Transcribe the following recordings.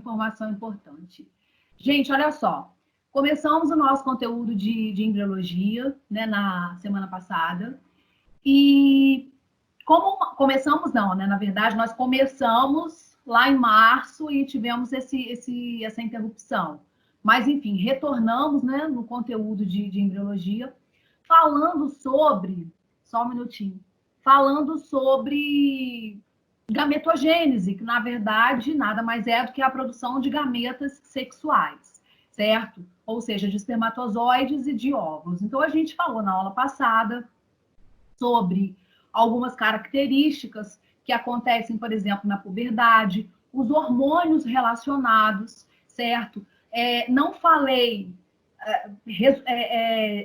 informação importante. Gente, olha só. Começamos o nosso conteúdo de embriologia, né, na semana passada. E como começamos, não, né? Na verdade, nós começamos lá em março e tivemos essa interrupção. Mas, enfim, retornamos, né, no conteúdo de embriologia, falando sobre, só um minutinho, falando sobre gametogênese, que, na verdade, nada mais é do que a produção de gametas sexuais, certo? Ou seja, de espermatozoides e de óvulos. Então, a gente falou na aula passada sobre algumas características que acontecem, por exemplo, na puberdade, os hormônios relacionados, certo? Não falei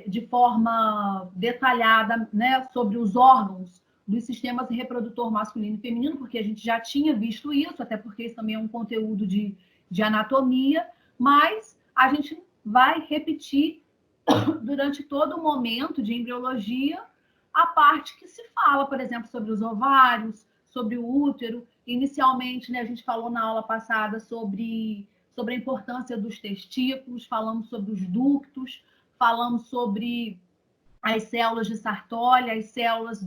de forma detalhada, né, sobre os órgãos dos sistemas reprodutor masculino e feminino, porque a gente já tinha visto isso, até porque isso também é um conteúdo de anatomia, mas a gente vai repetir durante todo o momento de embriologia a parte que se fala, por exemplo, sobre os ovários, sobre o útero. Inicialmente, né, a gente falou na aula passada sobre a importância dos testículos, falamos sobre os ductos, falamos sobre as células de Sartori, as células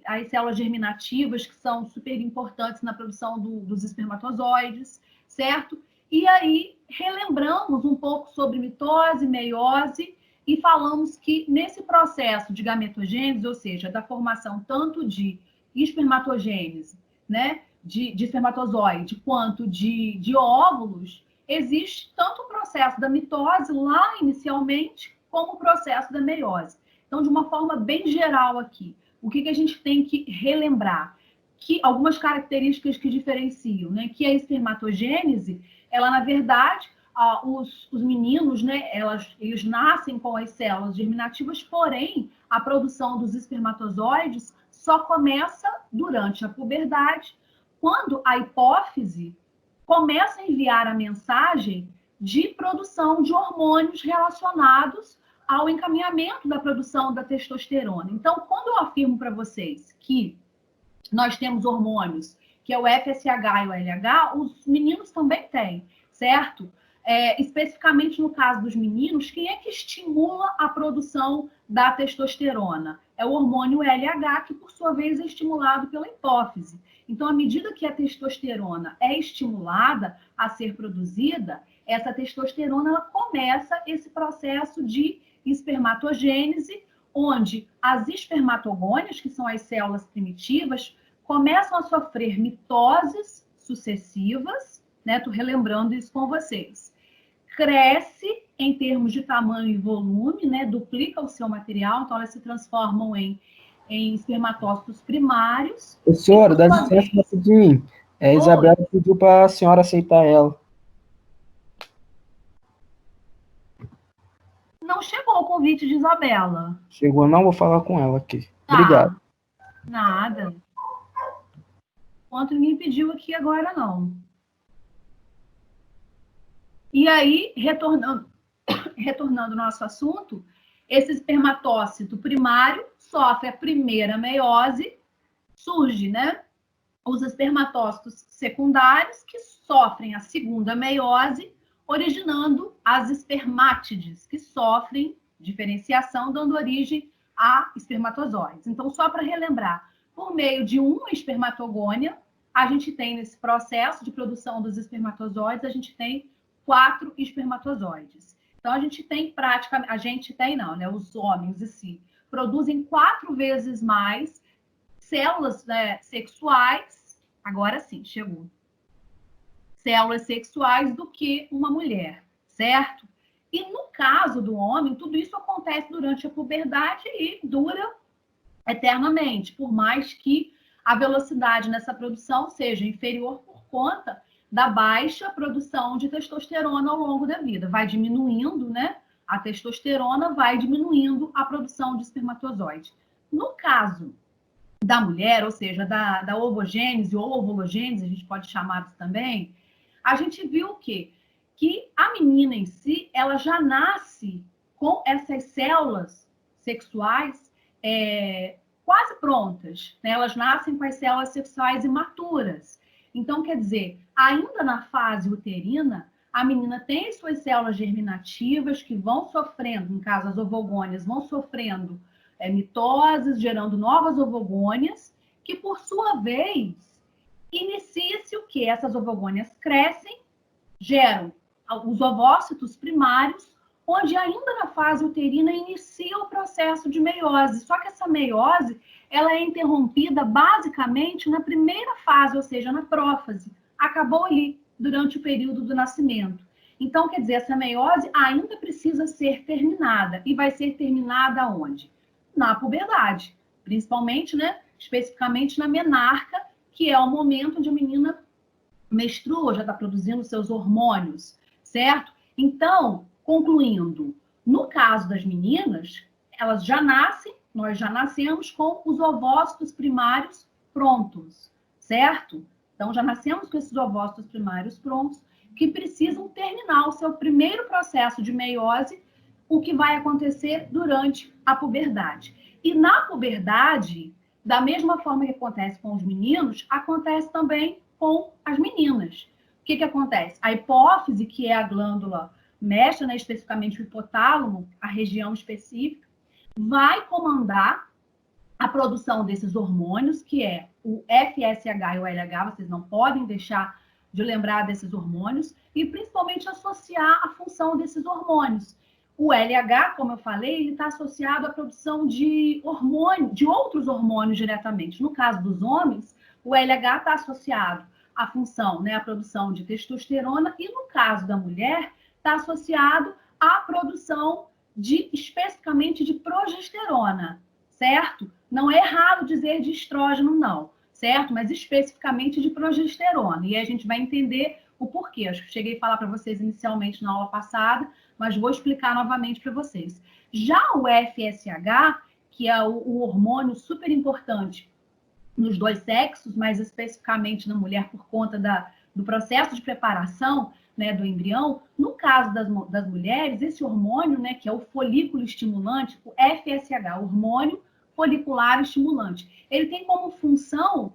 as células germinativas, que são super importantes na produção dos espermatozoides, certo? E aí relembramos um pouco sobre mitose, meiose, e falamos que nesse processo de gametogênese, ou seja, da formação tanto de espermatogênese, né, de espermatozoide, quanto de óvulos, existe tanto o processo da mitose lá inicialmente, como o processo da meiose. Então, de uma forma bem geral aqui, o que a gente tem que relembrar? Que algumas características que diferenciam, né? Que a espermatogênese, ela, na verdade, os meninos, né, eles nascem com as células germinativas, porém, a produção dos espermatozoides só começa durante a puberdade, quando a hipófise começa a enviar a mensagem de produção de hormônios relacionados ao encaminhamento da produção da testosterona. Então, quando eu afirmo para vocês que nós temos hormônios, que é o FSH e o LH, os meninos também têm, certo? Especificamente no caso dos meninos, quem é que estimula a produção da testosterona? É o hormônio LH, que por sua vez é estimulado pela hipófise. Então, à medida que a testosterona é estimulada a ser produzida, essa testosterona ela começa esse processo de espermatogênese, onde as espermatogônias, que são as células primitivas, começam a sofrer mitoses sucessivas, né? Estou relembrando isso com vocês. Cresce em termos de tamanho e volume, né? Duplica o seu material, então elas se transformam em espermatócitos primários. Senhora, dá licença rapidinho. A Isabela pediu para a senhora aceitar ela. Não chegou o convite de Isabela. Chegou, não? Vou falar com ela aqui. Obrigado. Nada. Enquanto ninguém pediu aqui agora, não. E aí, retornando ao nosso assunto, esse espermatócito primário sofre a primeira meiose, surge, né? Os espermatócitos secundários, que sofrem a segunda meiose, originando as espermátides, que sofrem diferenciação, dando origem a espermatozoides. Então, só para relembrar, por meio de uma espermatogônia, a gente tem nesse processo de produção dos espermatozoides, a gente tem 4 espermatozoides. Então, a gente tem os homens em si, produzem 4 vezes mais células, né, sexuais, agora sim, chegou. Células sexuais do que uma mulher, certo? E no caso do homem, tudo isso acontece durante a puberdade e dura eternamente, por mais que a velocidade nessa produção seja inferior por conta da baixa produção de testosterona ao longo da vida. Vai diminuindo, né? A testosterona vai diminuindo a produção de espermatozoide. No caso da mulher, ou seja, da ovogênese ou ovulogênese, a gente pode chamar isso também, a gente viu o quê? Que a menina em si, ela já nasce com essas células sexuais quase prontas, né? Elas nascem com as células sexuais imaturas. Então, quer dizer, ainda na fase uterina, a menina tem suas células germinativas que vão sofrendo, no caso as ovogônias, vão sofrendo mitoses, gerando novas ovogônias, que por sua vez inicia-se o quê? Essas ovogônias crescem, geram os ovócitos primários, onde ainda na fase uterina inicia o processo de meiose. Só que essa meiose, ela é interrompida basicamente na primeira fase, ou seja, na prófase. Acabou ali, durante o período do nascimento. Então, quer dizer, essa meiose ainda precisa ser terminada. E vai ser terminada onde? Na puberdade. Principalmente, né, especificamente na menarca, que é o momento onde a menina menstrua, já está produzindo seus hormônios, certo? Então, concluindo, no caso das meninas, elas já nascem, nós já nascemos com os ovócitos primários prontos, certo? Então, já nascemos com esses ovócitos primários prontos, que precisam terminar o seu primeiro processo de meiose, o que vai acontecer durante a puberdade. E na puberdade, da mesma forma que acontece com os meninos, acontece também com as meninas. O que acontece? A hipófise, que é a glândula mestra, né, especificamente o hipotálamo, a região específica, vai comandar a produção desses hormônios, que é o FSH e o LH, vocês não podem deixar de lembrar desses hormônios, e principalmente associar a função desses hormônios. O LH, como eu falei, ele está associado à produção de hormônio, de outros hormônios diretamente. No caso dos homens, o LH está associado à função, né, à produção de testosterona, e no caso da mulher, está associado à produção especificamente de progesterona, certo? Não é errado dizer de estrógeno, não, certo? Mas especificamente de progesterona. E aí a gente vai entender o porquê. Acho que cheguei a falar para vocês inicialmente na aula passada, mas vou explicar novamente para vocês. Já o FSH, que é o hormônio super importante nos dois sexos, mais especificamente na mulher por conta do processo de preparação, né, do embrião, no caso das mulheres, esse hormônio, né, que é o folículo estimulante, o FSH, hormônio folicular estimulante, ele tem como função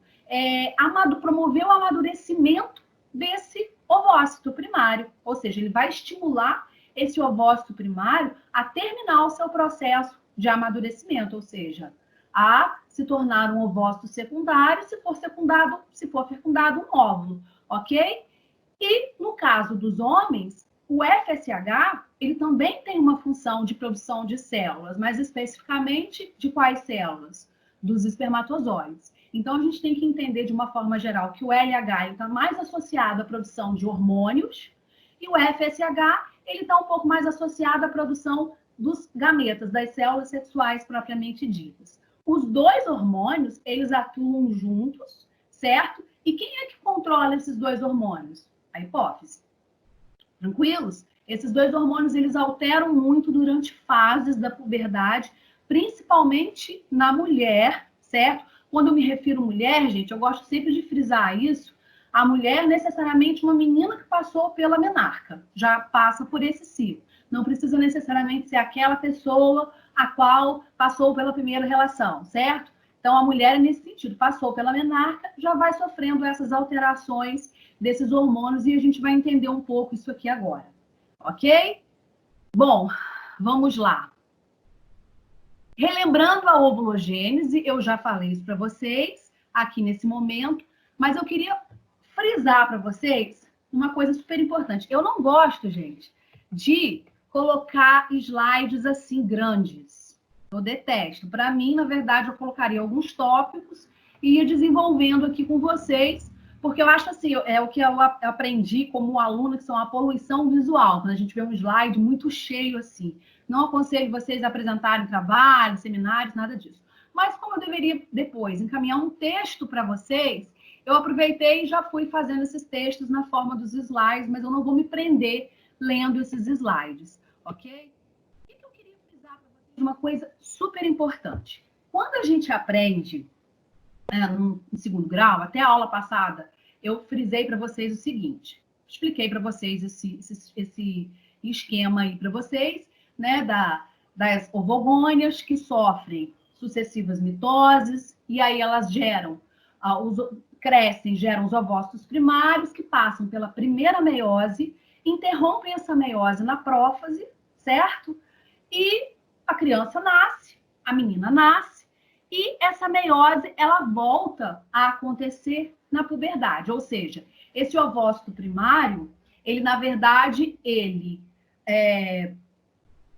promover o amadurecimento desse ovócito primário, ou seja, ele vai estimular esse ovócito primário a terminar o seu processo de amadurecimento, ou seja, a se tornar um ovócito secundário, se for fecundado um óvulo, ok? E no caso dos homens, o FSH, ele também tem uma função de produção de células, mas especificamente de quais células? Dos espermatozoides. Então, a gente tem que entender de uma forma geral que o LH está mais associado à produção de hormônios e o FSH ele está um pouco mais associado à produção dos gametas, das células sexuais propriamente ditas. Os dois hormônios, eles atuam juntos, certo? E quem é que controla esses dois hormônios? A hipófise. Tranquilos? Esses dois hormônios, eles alteram muito durante fases da puberdade, principalmente na mulher, certo? Quando eu me refiro à mulher, gente, eu gosto sempre de frisar isso. A mulher, necessariamente, uma menina que passou pela menarca, já passa por esse ciclo. Não precisa necessariamente ser aquela pessoa a qual passou pela primeira relação, certo? Então, a mulher, nesse sentido, passou pela menarca, já vai sofrendo essas alterações desses hormônios e a gente vai entender um pouco isso aqui agora, ok? Bom, vamos lá. Relembrando a ovulogênese, eu já falei isso para vocês aqui nesse momento, mas eu queria frisar para vocês uma coisa super importante. Eu não gosto, gente, de colocar slides assim grandes. Eu detesto. Para mim, na verdade, eu colocaria alguns tópicos e ia desenvolvendo aqui com vocês, porque eu acho assim, é o que eu aprendi como aluna, que são a poluição visual, quando a gente vê um slide muito cheio assim. Não aconselho vocês a apresentarem trabalhos, seminários, nada disso. Mas como eu deveria depois encaminhar um texto para vocês, eu aproveitei e já fui fazendo esses textos na forma dos slides, mas eu não vou me prender lendo esses slides, ok? O que eu queria frisar para vocês? Uma coisa super importante. Quando a gente aprende no segundo grau, até a aula passada, eu frisei para vocês o seguinte, expliquei para vocês esse esquema aí para vocês, né, das ovogônias que sofrem sucessivas mitoses, e aí elas geram crescem, geram os ovócitos primários, que passam pela primeira meiose, interrompem essa meiose na prófase, certo? E a criança nasce, a menina nasce, e essa meiose, ela volta a acontecer na puberdade, ou seja, esse ovócito primário, ele, na verdade,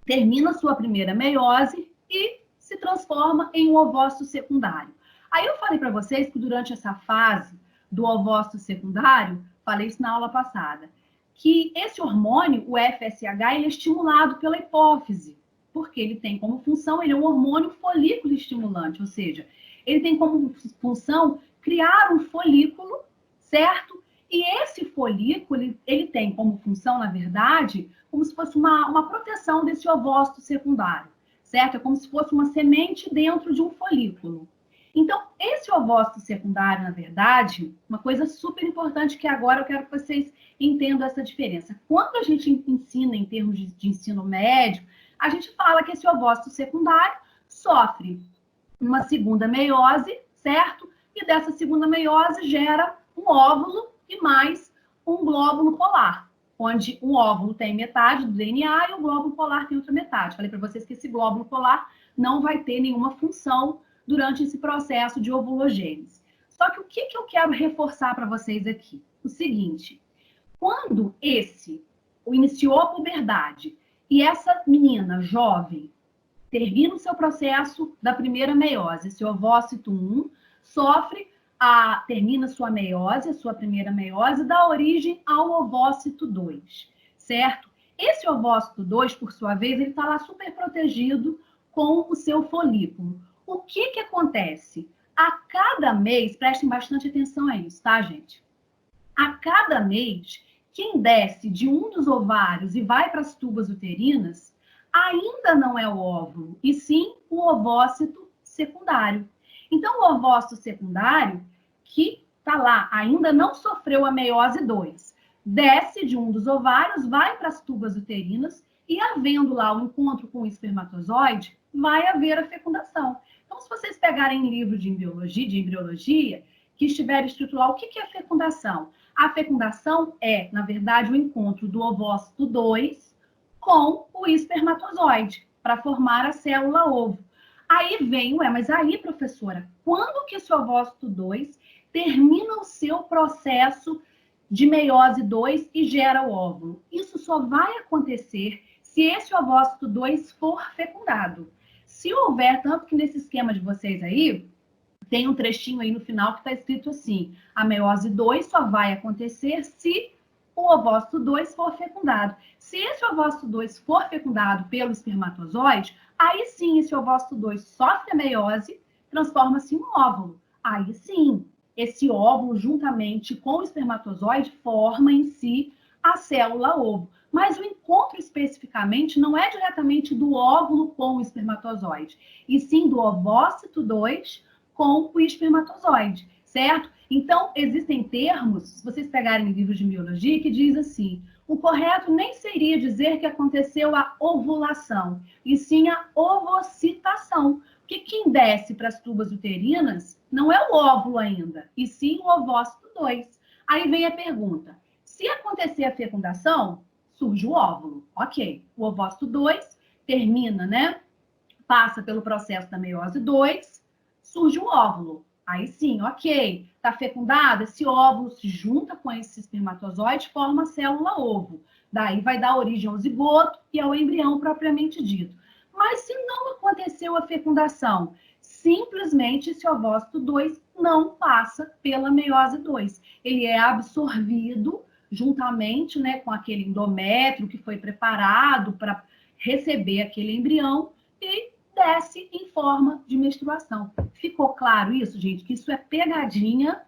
termina sua primeira meiose e se transforma em um ovócito secundário. Aí eu falei para vocês que durante essa fase do ovócito secundário, falei isso na aula passada, que esse hormônio, o FSH, ele é estimulado pela hipófise, porque ele tem como função, ele é um hormônio folículo estimulante, ou seja, ele tem como função criar um folículo, certo? E esse folículo, ele tem como função, na verdade, como se fosse uma proteção desse ovócito secundário, certo? É como se fosse uma semente dentro de um folículo. Então, esse ovócito secundário, na verdade, uma coisa super importante que agora eu quero que vocês entendam essa diferença. Quando a gente ensina em termos de ensino médio, a gente fala que esse ovócito secundário sofre uma segunda meiose, certo? E dessa segunda meiose gera um óvulo e mais um glóbulo polar, onde o óvulo tem metade do DNA e o glóbulo polar tem outra metade. Falei para vocês que esse glóbulo polar não vai ter nenhuma função durante esse processo de ovulogênese. Só que o que eu quero reforçar para vocês aqui? O seguinte, quando iniciou a puberdade e essa menina jovem termina o seu processo da primeira meiose, esse ovócito 1 termina sua meiose, a sua primeira meiose, dá origem ao ovócito 2, certo? Esse ovócito 2, por sua vez, ele está lá super protegido com o seu folículo. O que acontece? A cada mês, prestem bastante atenção a isso, tá, gente? A cada mês, quem desce de um dos ovários e vai para as tubas uterinas, ainda não é o óvulo, e sim o ovócito secundário. Então, o ovócito secundário, que está lá, ainda não sofreu a meiose 2, desce de um dos ovários, vai para as tubas uterinas, e havendo lá o encontro com o espermatozoide, vai haver a fecundação. Então, se vocês pegarem livro de embriologia, que estiver escrito lá, o que é a fecundação? A fecundação é, na verdade, o encontro do ovócito 2 com o espermatozoide, para formar a célula ovo. Aí vem, mas aí, professora, quando que esse ovócito 2 termina o seu processo de meiose 2 e gera o óvulo? Isso só vai acontecer se esse ovócito 2 for fecundado. Se houver, tanto que nesse esquema de vocês aí, tem um trechinho aí no final que está escrito assim, a meiose 2 só vai acontecer se o ovócito 2 for fecundado. Se esse ovócito 2 for fecundado pelo espermatozoide, aí sim esse ovócito 2 sofre a meiose, transforma-se em um óvulo. Aí sim, esse óvulo, juntamente com o espermatozoide, forma em si a célula ovo. Mas o encontro especificamente não é diretamente do óvulo com o espermatozoide, e sim do ovócito 2 com o espermatozoide, certo? Então, existem termos, se vocês pegarem livros de biologia, que diz assim, o correto nem seria dizer que aconteceu a ovulação, e sim a ovocitação. Porque quem desce para as tubas uterinas não é o óvulo ainda, e sim o ovócito 2. Aí vem a pergunta, se acontecer a fecundação, surge o óvulo. Ok, o ovócito 2 termina, né? Passa pelo processo da meiose 2, surge o óvulo. Aí sim, ok, está fecundado, esse óvulo se junta com esse espermatozoide, forma a célula ovo. Daí vai dar origem ao zigoto e ao embrião propriamente dito. Mas se não aconteceu a fecundação, simplesmente esse ovócito 2 não passa pela meiose 2. Ele é absorvido juntamente, né, com aquele endométrio que foi preparado para receber aquele embrião e desce em forma de menstruação. Ficou claro isso, gente? Que isso é pegadinha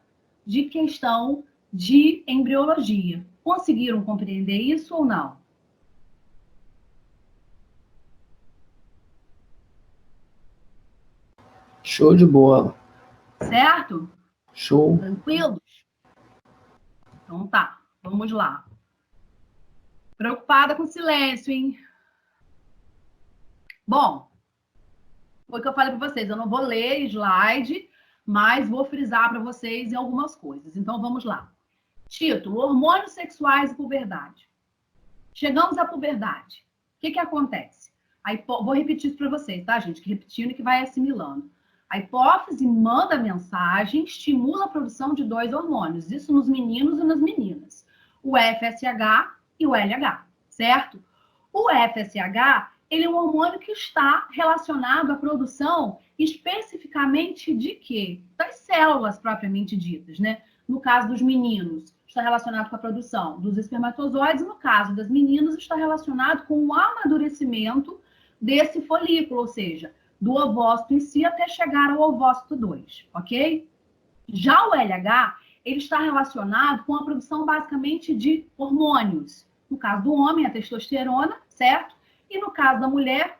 de questão de embriologia. Conseguiram compreender isso ou não? Show de bola. Certo? Show. Tranquilos? Então tá, vamos lá. Preocupada com o silêncio, hein? Bom, foi o que eu falei para vocês, eu não vou ler slide, mas vou frisar para vocês em algumas coisas. Então, vamos lá. Título: hormônios sexuais e puberdade. Chegamos à puberdade. O que acontece? Vou repetir isso para vocês, tá, gente? Que repetindo e que vai assimilando. A hipófise manda mensagem, estimula a produção de 2 hormônios. Isso nos meninos e nas meninas. O FSH e o LH, certo? O FSH, ele é um hormônio que está relacionado à produção especificamente de quê? Das células propriamente ditas, né? No caso dos meninos, está relacionado com a produção dos espermatozoides, e no caso das meninas, está relacionado com o amadurecimento desse folículo, ou seja, do ovócito em si até chegar ao ovócito 2, ok? Já o LH, ele está relacionado com a produção basicamente de hormônios. No caso do homem, a testosterona, certo? E no caso da mulher,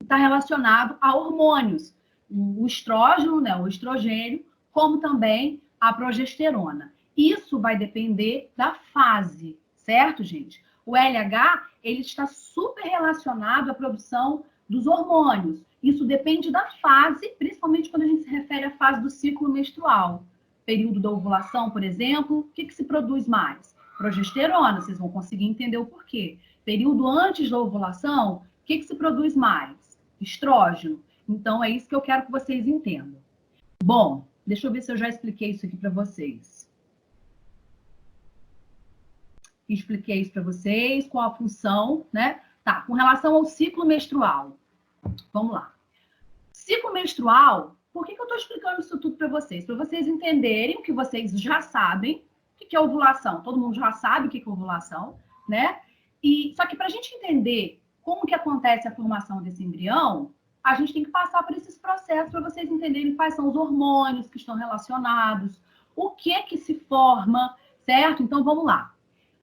está relacionado a hormônios, o estrógeno, né, o estrogênio, como também a progesterona. Isso vai depender da fase, certo, gente? O LH, ele está super relacionado à produção dos hormônios. Isso depende da fase, principalmente quando a gente se refere à fase do ciclo menstrual. Período da ovulação, por exemplo, o que se produz mais? Progesterona, vocês vão conseguir entender o porquê. Período antes da ovulação, o que se produz mais? Estrógeno. Então, é isso que eu quero que vocês entendam. Bom, deixa eu ver se eu já expliquei isso aqui para vocês. Expliquei isso para vocês, qual a função, né? Tá, com relação ao ciclo menstrual. Vamos lá. Ciclo menstrual, por que eu estou explicando isso tudo para vocês? Para vocês entenderem o que vocês já sabem, o que é ovulação. Todo mundo já sabe o que é ovulação, né? Só que para a gente entender como que acontece a formação desse embrião, a gente tem que passar por esses processos para vocês entenderem quais são os hormônios que estão relacionados, o que se forma, certo? Então, vamos lá.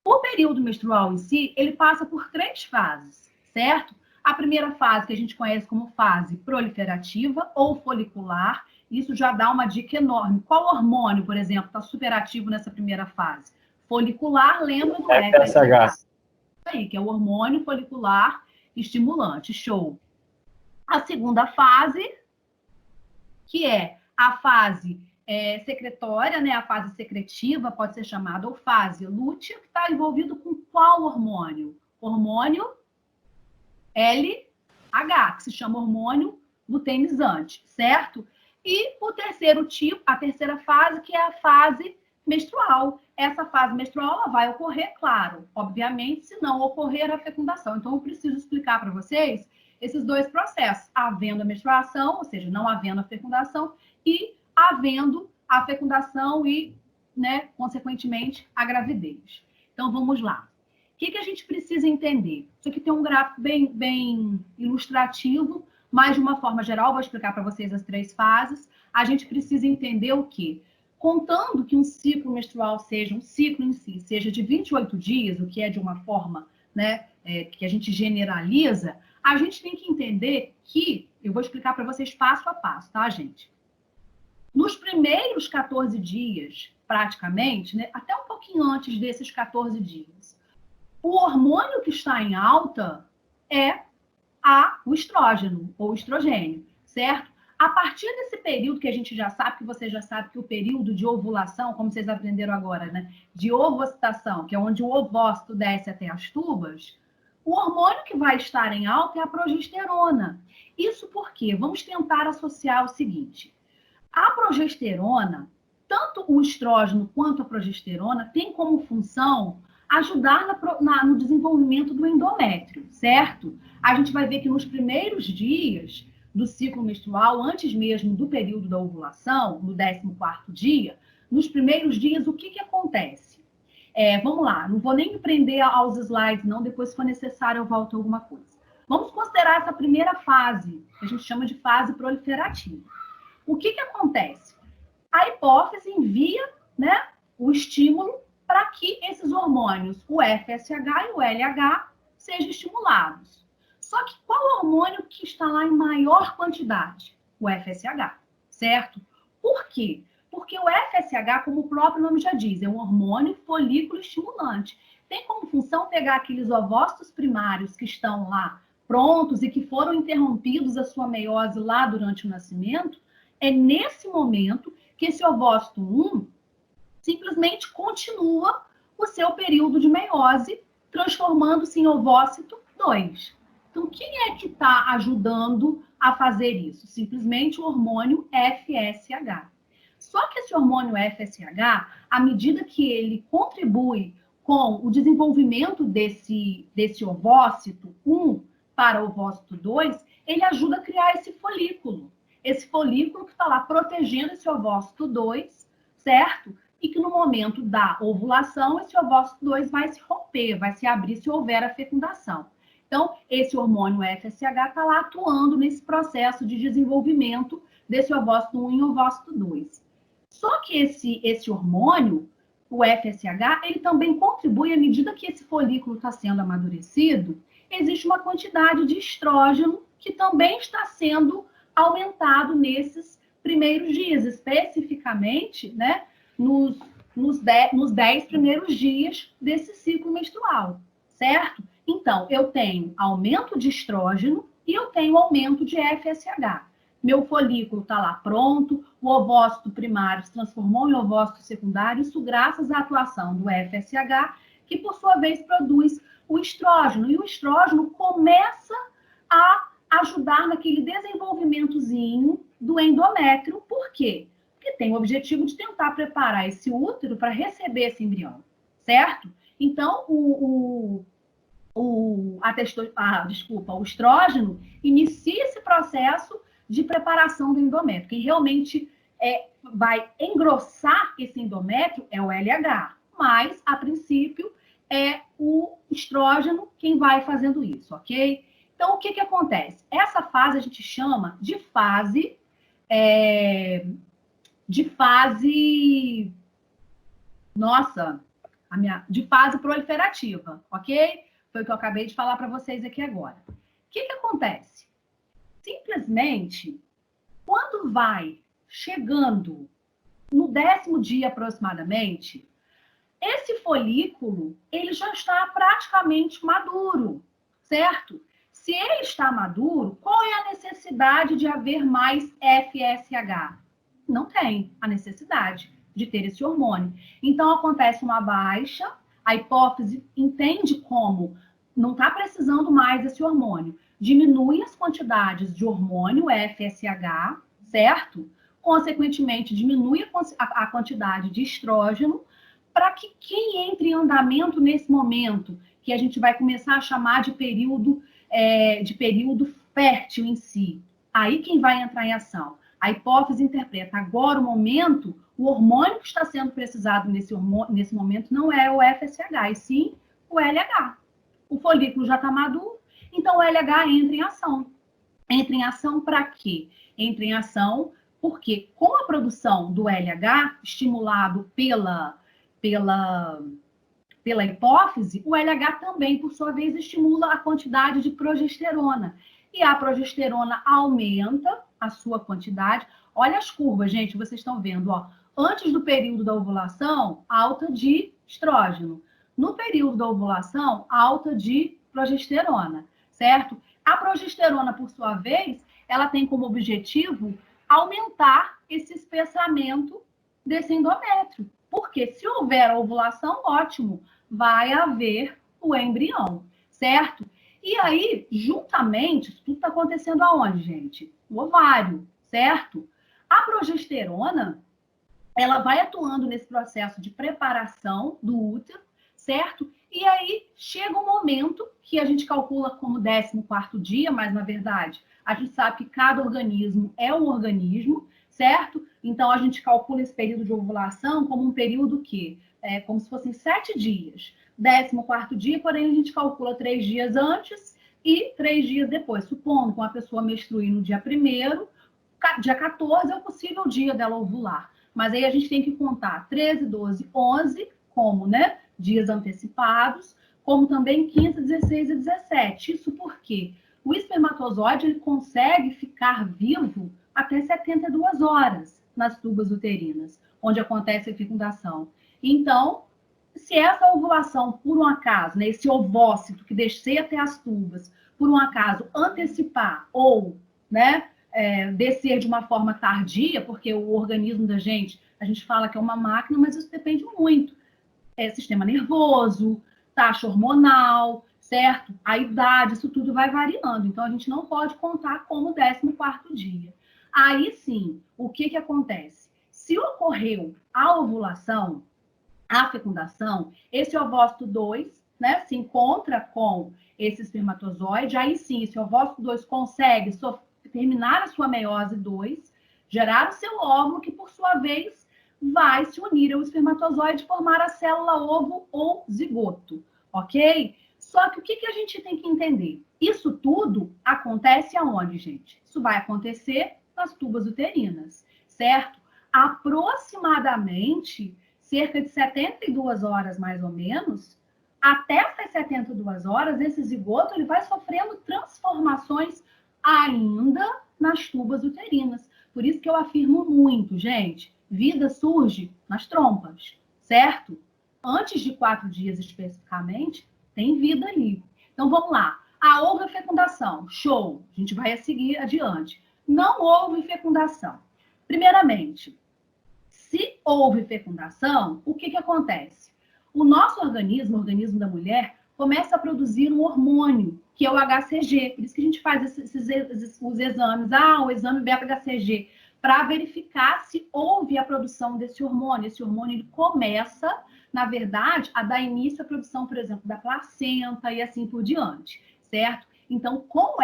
O período menstrual em si, ele passa por 3 fases, certo? A primeira fase, que a gente conhece como fase proliferativa ou folicular, isso já dá uma dica enorme. Qual hormônio, por exemplo, está superativo nessa primeira fase? Folicular, lembra do FSH. Isso aí, que é o hormônio folicular estimulante. Show. A segunda fase, que é a fase secretória, né? A fase secretiva, pode ser chamada, ou fase lútea, que está envolvido com qual hormônio? Hormônio LH, que se chama hormônio luteinizante, certo? E o terceiro tipo, a terceira fase, que é a fase menstrual. Essa fase menstrual ela vai ocorrer, claro, obviamente, se não ocorrer a fecundação. Então, eu preciso explicar para vocês esses 2 processos, havendo a menstruação, ou seja, não havendo a fecundação, e havendo a fecundação e, né, consequentemente, a gravidez. Então, vamos lá. O que a gente precisa entender? Isso aqui tem um gráfico bem ilustrativo, mas de uma forma geral, vou explicar para vocês as 3 fases. A gente precisa entender o quê? Contando que um ciclo menstrual seja, um ciclo em si, seja de 28 dias, o que é de uma forma, né, que a gente generaliza, a gente tem que entender que, eu vou explicar para vocês passo a passo, tá, gente? Nos primeiros 14 dias, praticamente, né, até um pouquinho antes desses 14 dias, o hormônio que está em alta é o estrógeno, ou estrogênio, certo? A partir desse período que a gente já sabe, que você já sabe que o período de ovulação, como vocês aprenderam agora, né? De ovocitação, que é onde o ovócito desce até as tubas, o hormônio que vai estar em alta é a progesterona. Isso porque, vamos tentar associar o seguinte, a progesterona, tanto o estrógeno quanto a progesterona, tem como função ajudar no desenvolvimento do endométrio, certo? A gente vai ver que nos primeiros dias do ciclo menstrual, antes mesmo do período da ovulação, no 14º dia, nos primeiros dias, o que acontece? Vamos lá, não vou nem me prender aos slides, não, depois, se for necessário, eu volto a alguma coisa. Vamos considerar essa primeira fase, que a gente chama de fase proliferativa. O que acontece? A hipófise envia, né, o estímulo para que esses hormônios, o FSH e o LH, sejam estimulados. Só que qual hormônio que está lá em maior quantidade? O FSH, certo? Por quê? Porque o FSH, como o próprio nome já diz, é um hormônio folículo estimulante. Tem como função pegar aqueles ovócitos primários que estão lá prontos e que foram interrompidos a sua meiose lá durante o nascimento É nesse momento que esse ovócito 1 simplesmente continua o seu período de meiose, transformando-se em ovócito 2. Então, quem é que está ajudando a fazer isso? Simplesmente o hormônio FSH. Só que esse hormônio FSH, à medida que ele contribui com o desenvolvimento desse ovócito 1 para o ovócito 2, ele ajuda a criar esse folículo. Esse folículo que está lá protegendo esse ovócito 2, certo? E que no momento da ovulação, esse ovócito 2 vai se romper, vai se abrir se houver a fecundação. Então, esse hormônio FSH está lá atuando nesse processo de desenvolvimento desse ovócito 1 e ovócito 2. Só que esse hormônio, o FSH, ele também contribui à medida que esse folículo está sendo amadurecido, existe uma quantidade de estrógeno que também está sendo aumentado nesses primeiros dias, especificamente, né, nos 10 primeiros dias desse ciclo menstrual, certo? Então, eu tenho aumento de estrógeno e eu tenho aumento de FSH. Meu folículo está lá pronto, o ovócito primário se transformou em ovócito secundário, isso graças à atuação do FSH, que por sua vez produz o estrógeno. E o estrógeno começa a ajudar naquele desenvolvimentozinho do endométrio. Por quê? Porque tem o objetivo de tentar preparar esse útero para receber esse embrião, certo? Então, o estrógeno inicia esse processo de preparação do endométrio. Quem realmente vai engrossar esse endométrio é o LH, mas, a princípio, é o estrógeno quem vai fazendo isso, ok? Então, o que acontece? Essa fase a gente chama de fase de fase proliferativa, ok? Foi o que eu acabei de falar para vocês aqui agora. O que acontece? Simplesmente, quando vai chegando no 10º dia aproximadamente, esse folículo, ele já está praticamente maduro, certo? Se ele está maduro, qual é a necessidade de haver mais FSH? Não tem a necessidade de ter esse hormônio. Então, acontece uma baixa, a hipófise entende como não está precisando mais desse hormônio. Diminui as quantidades de hormônio FSH, certo? Consequentemente, diminui a quantidade de estrógeno, para que quem entre em andamento nesse momento, que a gente vai começar a chamar de período fértil em si, aí quem vai entrar em ação? A hipófise interpreta agora o momento, o hormônio que está sendo precisado nesse momento não é o FSH, e sim o LH. O folículo já está maduro, então o LH entra em ação. Entra em ação para quê? Entra em ação porque, com a produção do LH, estimulado pela hipófise, o LH também, por sua vez, estimula a quantidade de progesterona. E a progesterona aumenta a sua quantidade. Olha as curvas, gente, vocês estão vendo, ó. Antes do período da ovulação, alta de estrógeno. No período da ovulação, alta de progesterona, certo? A progesterona, por sua vez, ela tem como objetivo aumentar esse espessamento desse endométrio. Porque se houver a ovulação, ótimo, vai haver o embrião, certo? E aí, juntamente, isso tudo está acontecendo aonde, gente? No ovário, certo? A progesterona, ela vai atuando nesse processo de preparação do útero, certo? E aí chega um momento que a gente calcula como 14º dia, mas na verdade a gente sabe que cada organismo é um organismo, certo? Então a gente calcula esse período de ovulação como um período que é como se fossem 7 dias. 14º dia, porém a gente calcula 3 dias antes e 3 dias depois. Supondo que uma pessoa menstrue no dia 1º, dia 14 é o possível dia dela ovular. Mas aí a gente tem que contar 13, 12, 11 como, né, dias antecipados, como também 15, 16 e 17. Isso porque o espermatozoide ele consegue ficar vivo até 72 horas nas tubas uterinas, onde acontece a fecundação. Então, se essa ovulação, por um acaso, né, esse ovócito que descer até as tubas, por um acaso antecipar ou, né, descer de uma forma tardia, porque o organismo da gente, a gente fala que é uma máquina, mas isso depende muito. Sistema nervoso, taxa hormonal, certo? A idade, isso tudo vai variando. Então, a gente não pode contar como 14º dia. Aí, sim, o que acontece? Se ocorreu a ovulação, a fecundação, esse ovócito 2, né, se encontra com esse espermatozoide, aí sim, esse ovócito 2 consegue terminar a sua meiose 2, gerar o seu óvulo, que por sua vez vai se unir ao espermatozoide e formar a célula ovo ou zigoto, ok? Só que o que a gente tem que entender? Isso tudo acontece aonde, gente? Isso vai acontecer nas tubas uterinas, certo? Aproximadamente cerca de 72 horas, mais ou menos, até essas 72 horas, esse zigoto ele vai sofrendo transformações ainda nas tubas uterinas. Por isso que eu afirmo muito, gente, vida surge nas trompas, certo? Antes de 4 dias especificamente, tem vida ali. Então, vamos lá. Houve fecundação, show. A gente vai seguir adiante. Não houve fecundação. Primeiramente, se houve fecundação, o que acontece? O nosso organismo, o organismo da mulher, começa a produzir um hormônio, que é o HCG. Por isso que a gente faz os exames. O exame beta-HCG, para verificar se houve a produção desse hormônio. Esse hormônio ele começa, na verdade, a dar início à produção, por exemplo, da placenta e assim por diante, certo? Então, com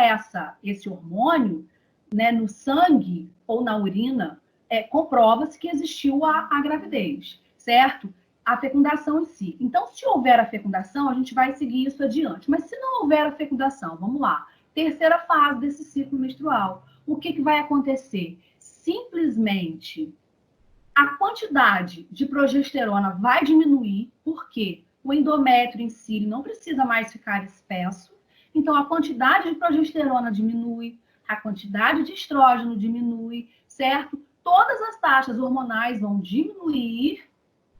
esse hormônio, né, no sangue ou na urina, comprova-se que existiu a gravidez, certo? A fecundação em si. Então, se houver a fecundação, a gente vai seguir isso adiante. Mas se não houver a fecundação, vamos lá. Terceira fase desse ciclo menstrual. O que vai acontecer? Simplesmente a quantidade de progesterona vai diminuir, porque o endométrio em si não precisa mais ficar espesso. Então, a quantidade de progesterona diminui, a quantidade de estrógeno diminui, certo? Todas as taxas hormonais vão diminuir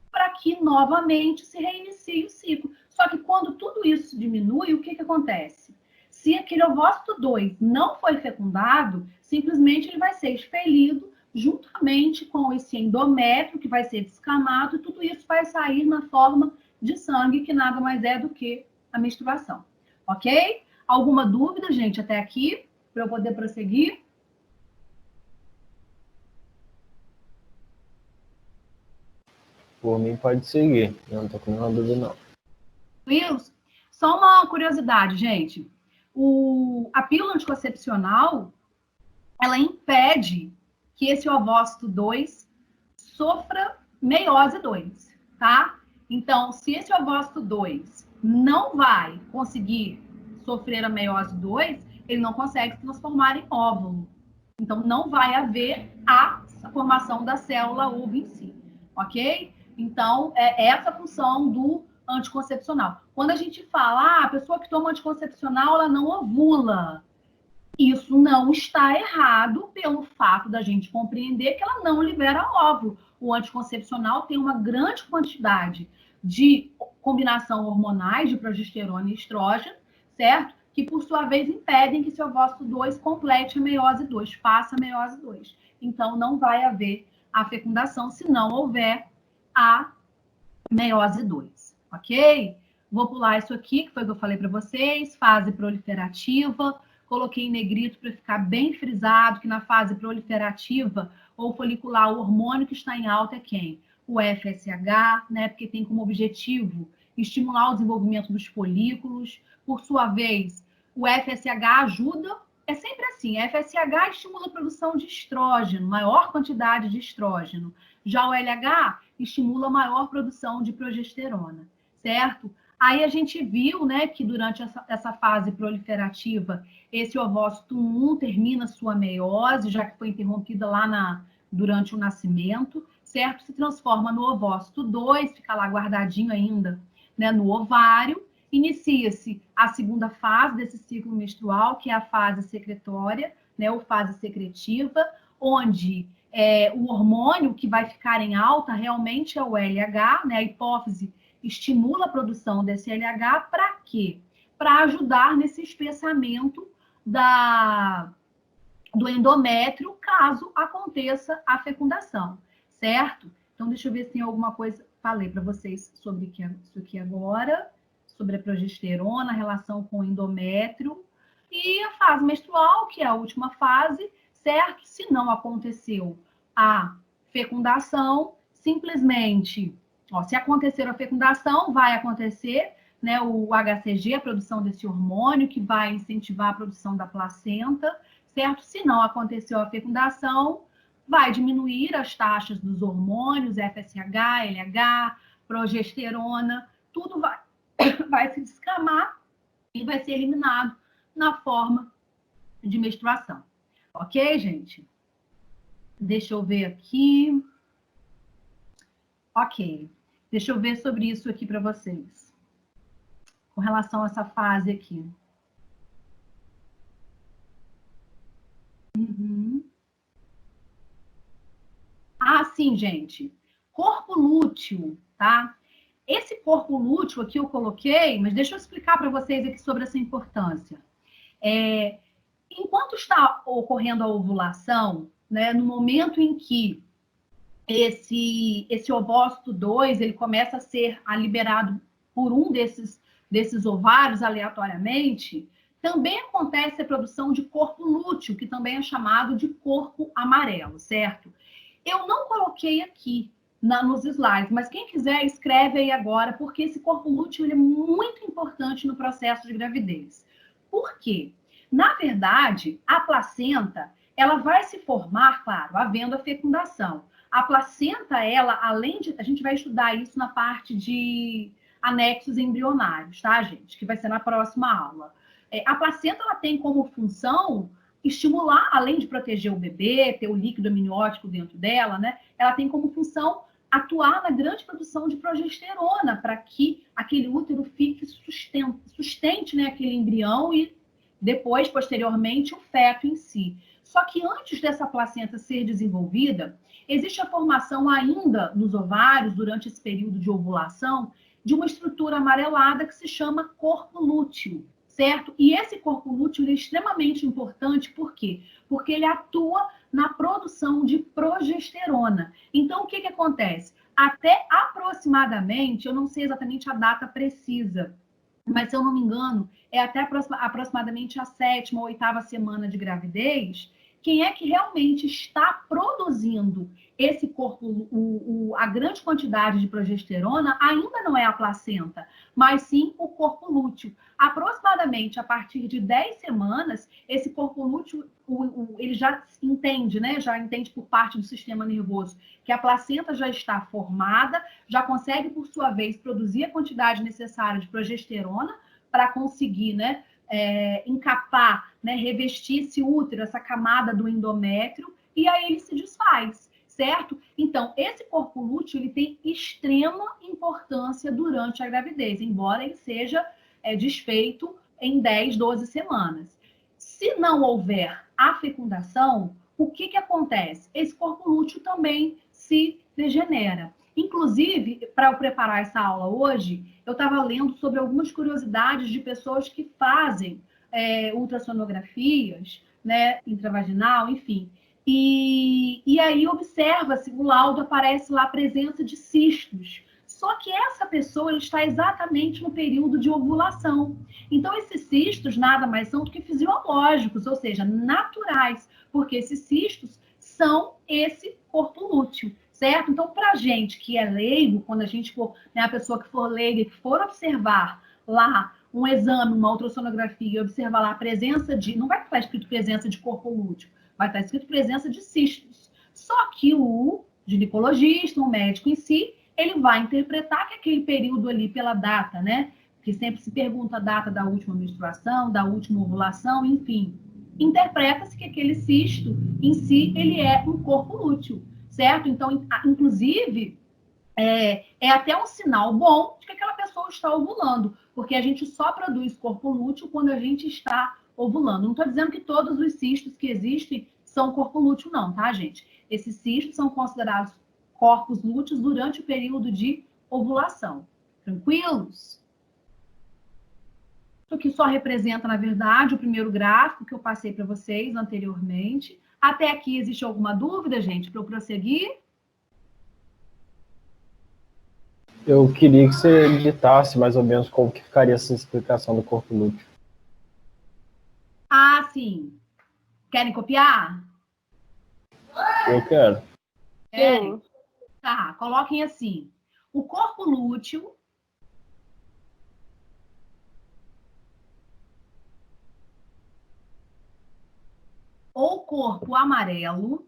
para que novamente se reinicie o ciclo. Só que quando tudo isso diminui, o que acontece? Se aquele ovócito 2 não foi fecundado, simplesmente ele vai ser expelido juntamente com esse endométrio, que vai ser descamado, e tudo isso vai sair na forma de sangue, que nada mais é do que a menstruação. Ok? Alguma dúvida, gente, até aqui, para eu poder prosseguir? Por mim, pode seguir. Não estou com nenhuma dúvida, não. Wilson, só uma curiosidade, gente. A pílula anticoncepcional, ela impede que esse ovócito 2 sofra meiose 2, tá? Então, se esse ovócito 2 não vai conseguir sofrer a meiose 2, ele não consegue se transformar em óvulo. Então, não vai haver a formação da célula ovo em si, ok? Então, é essa a função do anticoncepcional. Quando a gente fala, a pessoa que toma anticoncepcional, ela não ovula. Isso não está errado pelo fato da gente compreender que ela não libera óvulo. O anticoncepcional tem uma grande quantidade de combinação hormonais de progesterona e estrógeno, certo? Que, por sua vez, impedem que seu ovócito 2 complete a meiose 2, faça a meiose 2. Então, não vai haver a fecundação se não houver a meiose 2, ok? Vou pular isso aqui, que foi o que eu falei para vocês, fase proliferativa. Coloquei em negrito para ficar bem frisado que na fase proliferativa ou folicular, o hormônio que está em alta é quem? O FSH, né? Porque tem como objetivo estimular o desenvolvimento dos folículos. Por sua vez, o FSH ajuda, é sempre assim, FSH estimula a produção de estrógeno, maior quantidade de estrógeno. Já o LH estimula a maior produção de progesterona, certo? Aí a gente viu, né, que durante essa fase proliferativa, esse ovócito 1 termina sua meiose, já que foi interrompida lá durante o nascimento, certo? Se transforma no ovócito 2, fica lá guardadinho ainda, né, no ovário. Inicia-se a segunda fase desse ciclo menstrual, que é a fase secretória, né, ou fase secretiva, onde o hormônio que vai ficar em alta realmente é o LH, né, a hipófise estimula a produção desse LH para quê? Para ajudar nesse espessamento do endométrio, caso aconteça a fecundação, certo? Então, deixa eu ver se tem alguma coisa. Falei para vocês sobre isso aqui agora, sobre a progesterona, a relação com o endométrio. E a fase menstrual, que é a última fase, certo? Se não aconteceu a fecundação, simplesmente, ó, se acontecer a fecundação, vai acontecer, né, o HCG, a produção desse hormônio, que vai incentivar a produção da placenta, certo? Se não aconteceu a fecundação, vai diminuir as taxas dos hormônios, FSH, LH, progesterona, tudo vai se descamar e vai ser eliminado na forma de menstruação. Ok, gente? Deixa eu ver aqui. Ok. Deixa eu ver sobre isso aqui para vocês. Com relação a essa fase aqui. Ah, sim, gente. Corpo lúteo, tá? Esse corpo lúteo aqui eu coloquei, mas deixa eu explicar para vocês aqui sobre essa importância. Enquanto está ocorrendo a ovulação, né, no momento em que esse ovócito 2 ele começa a ser liberado por um desses ovários aleatoriamente, também acontece a produção de corpo lúteo, que também é chamado de corpo amarelo, certo? Eu não coloquei aqui nos slides, mas quem quiser escreve aí agora, porque esse corpo lúteo ele é muito importante no processo de gravidez. Por quê? Na verdade, a placenta, ela vai se formar, claro, havendo a fecundação. A placenta, ela, além de... A gente vai estudar isso na parte de anexos embrionários, tá, gente? Que vai ser na próxima aula. A placenta, ela tem como função estimular, além de proteger o bebê, ter o líquido amniótico dentro dela, né? Ela tem como função atuar na grande produção de progesterona, para que aquele útero fique sustente, né, aquele embrião e depois, posteriormente, o feto em si. Só que antes dessa placenta ser desenvolvida, existe a formação ainda nos ovários, durante esse período de ovulação, de uma estrutura amarelada que se chama corpo lúteo, certo? E esse corpo lúteo é extremamente importante, por quê? Porque ele atua na produção de progesterona. Então, o que acontece? Até aproximadamente, eu não sei exatamente a data precisa, mas se eu não me engano, é até aproximadamente a 7ª ou 8ª semana de gravidez, quem é que realmente está produzindo esse corpo, a grande quantidade de progesterona, ainda não é a placenta, mas sim o corpo lúteo. Aproximadamente a partir de 10 semanas, esse corpo lúteo, ele já entende, né? Já entende por parte do sistema nervoso que a placenta já está formada, já consegue, por sua vez, produzir a quantidade necessária de progesterona para conseguir, né, encapar, né, revestir esse útero, essa camada do endométrio, e aí ele se desfaz, certo? Então, esse corpo lúteo ele tem extrema importância durante a gravidez, embora ele seja desfeito em 10, 12 semanas. Se não houver a fecundação, o que acontece? Esse corpo lúteo também se degenera. Inclusive, para eu preparar essa aula hoje, eu estava lendo sobre algumas curiosidades de pessoas que fazem ultrassonografias, né, intravaginal, enfim. E aí observa-se, o laudo aparece lá a presença de cistos. Só que essa pessoa está exatamente no período de ovulação. Então, esses cistos nada mais são do que fisiológicos, ou seja, naturais, porque esses cistos são esse corpo lúteo, certo? Então, para a gente que é leigo, quando a gente for, né, a pessoa que for leiga, que for observar lá um exame, uma ultrassonografia, e observar lá a presença de... Não vai estar escrito presença de corpo lúteo, vai estar escrito presença de cistos. Só que o ginecologista, o médico em si, ele vai interpretar que aquele período ali pela data, né? Porque sempre se pergunta a data da última menstruação, da última ovulação, enfim. Interpreta-se que aquele cisto em si, ele é um corpo lúteo, certo? Então, inclusive, é até um sinal bom de que aquela pessoa está ovulando, porque a gente só produz corpo lúteo quando a gente está ovulando. Não estou dizendo que todos os cistos que existem são corpo lúteo, não, tá, gente? Esses cistos são considerados corpos lúteos durante o período de ovulação. Tranquilos? Isso aqui só representa, na verdade, o primeiro gráfico que eu passei para vocês anteriormente. Até aqui existe alguma dúvida, gente, para eu prosseguir? Eu queria que você editasse mais ou menos como que ficaria essa explicação do corpo lúteo. Ah, sim. Querem copiar? Eu quero. Querem? Tá, coloquem assim. O corpo lúteo ou corpo amarelo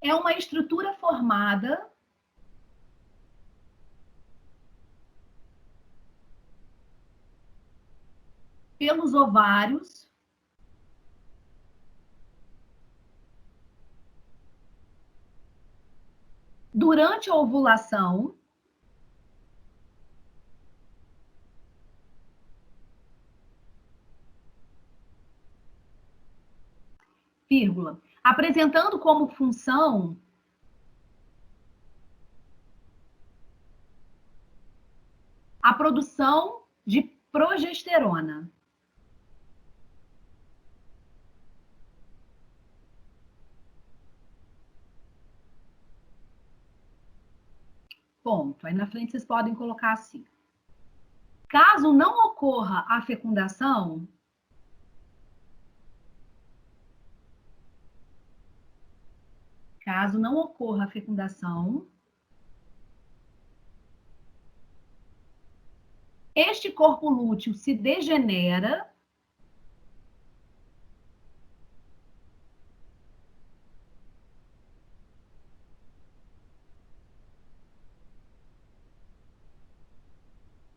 é uma estrutura formada pelos ovários durante a ovulação, vírgula, apresentando como função a produção de progesterona. Ponto. Aí na frente vocês podem colocar assim. Caso não ocorra a fecundação, este corpo lúteo se degenera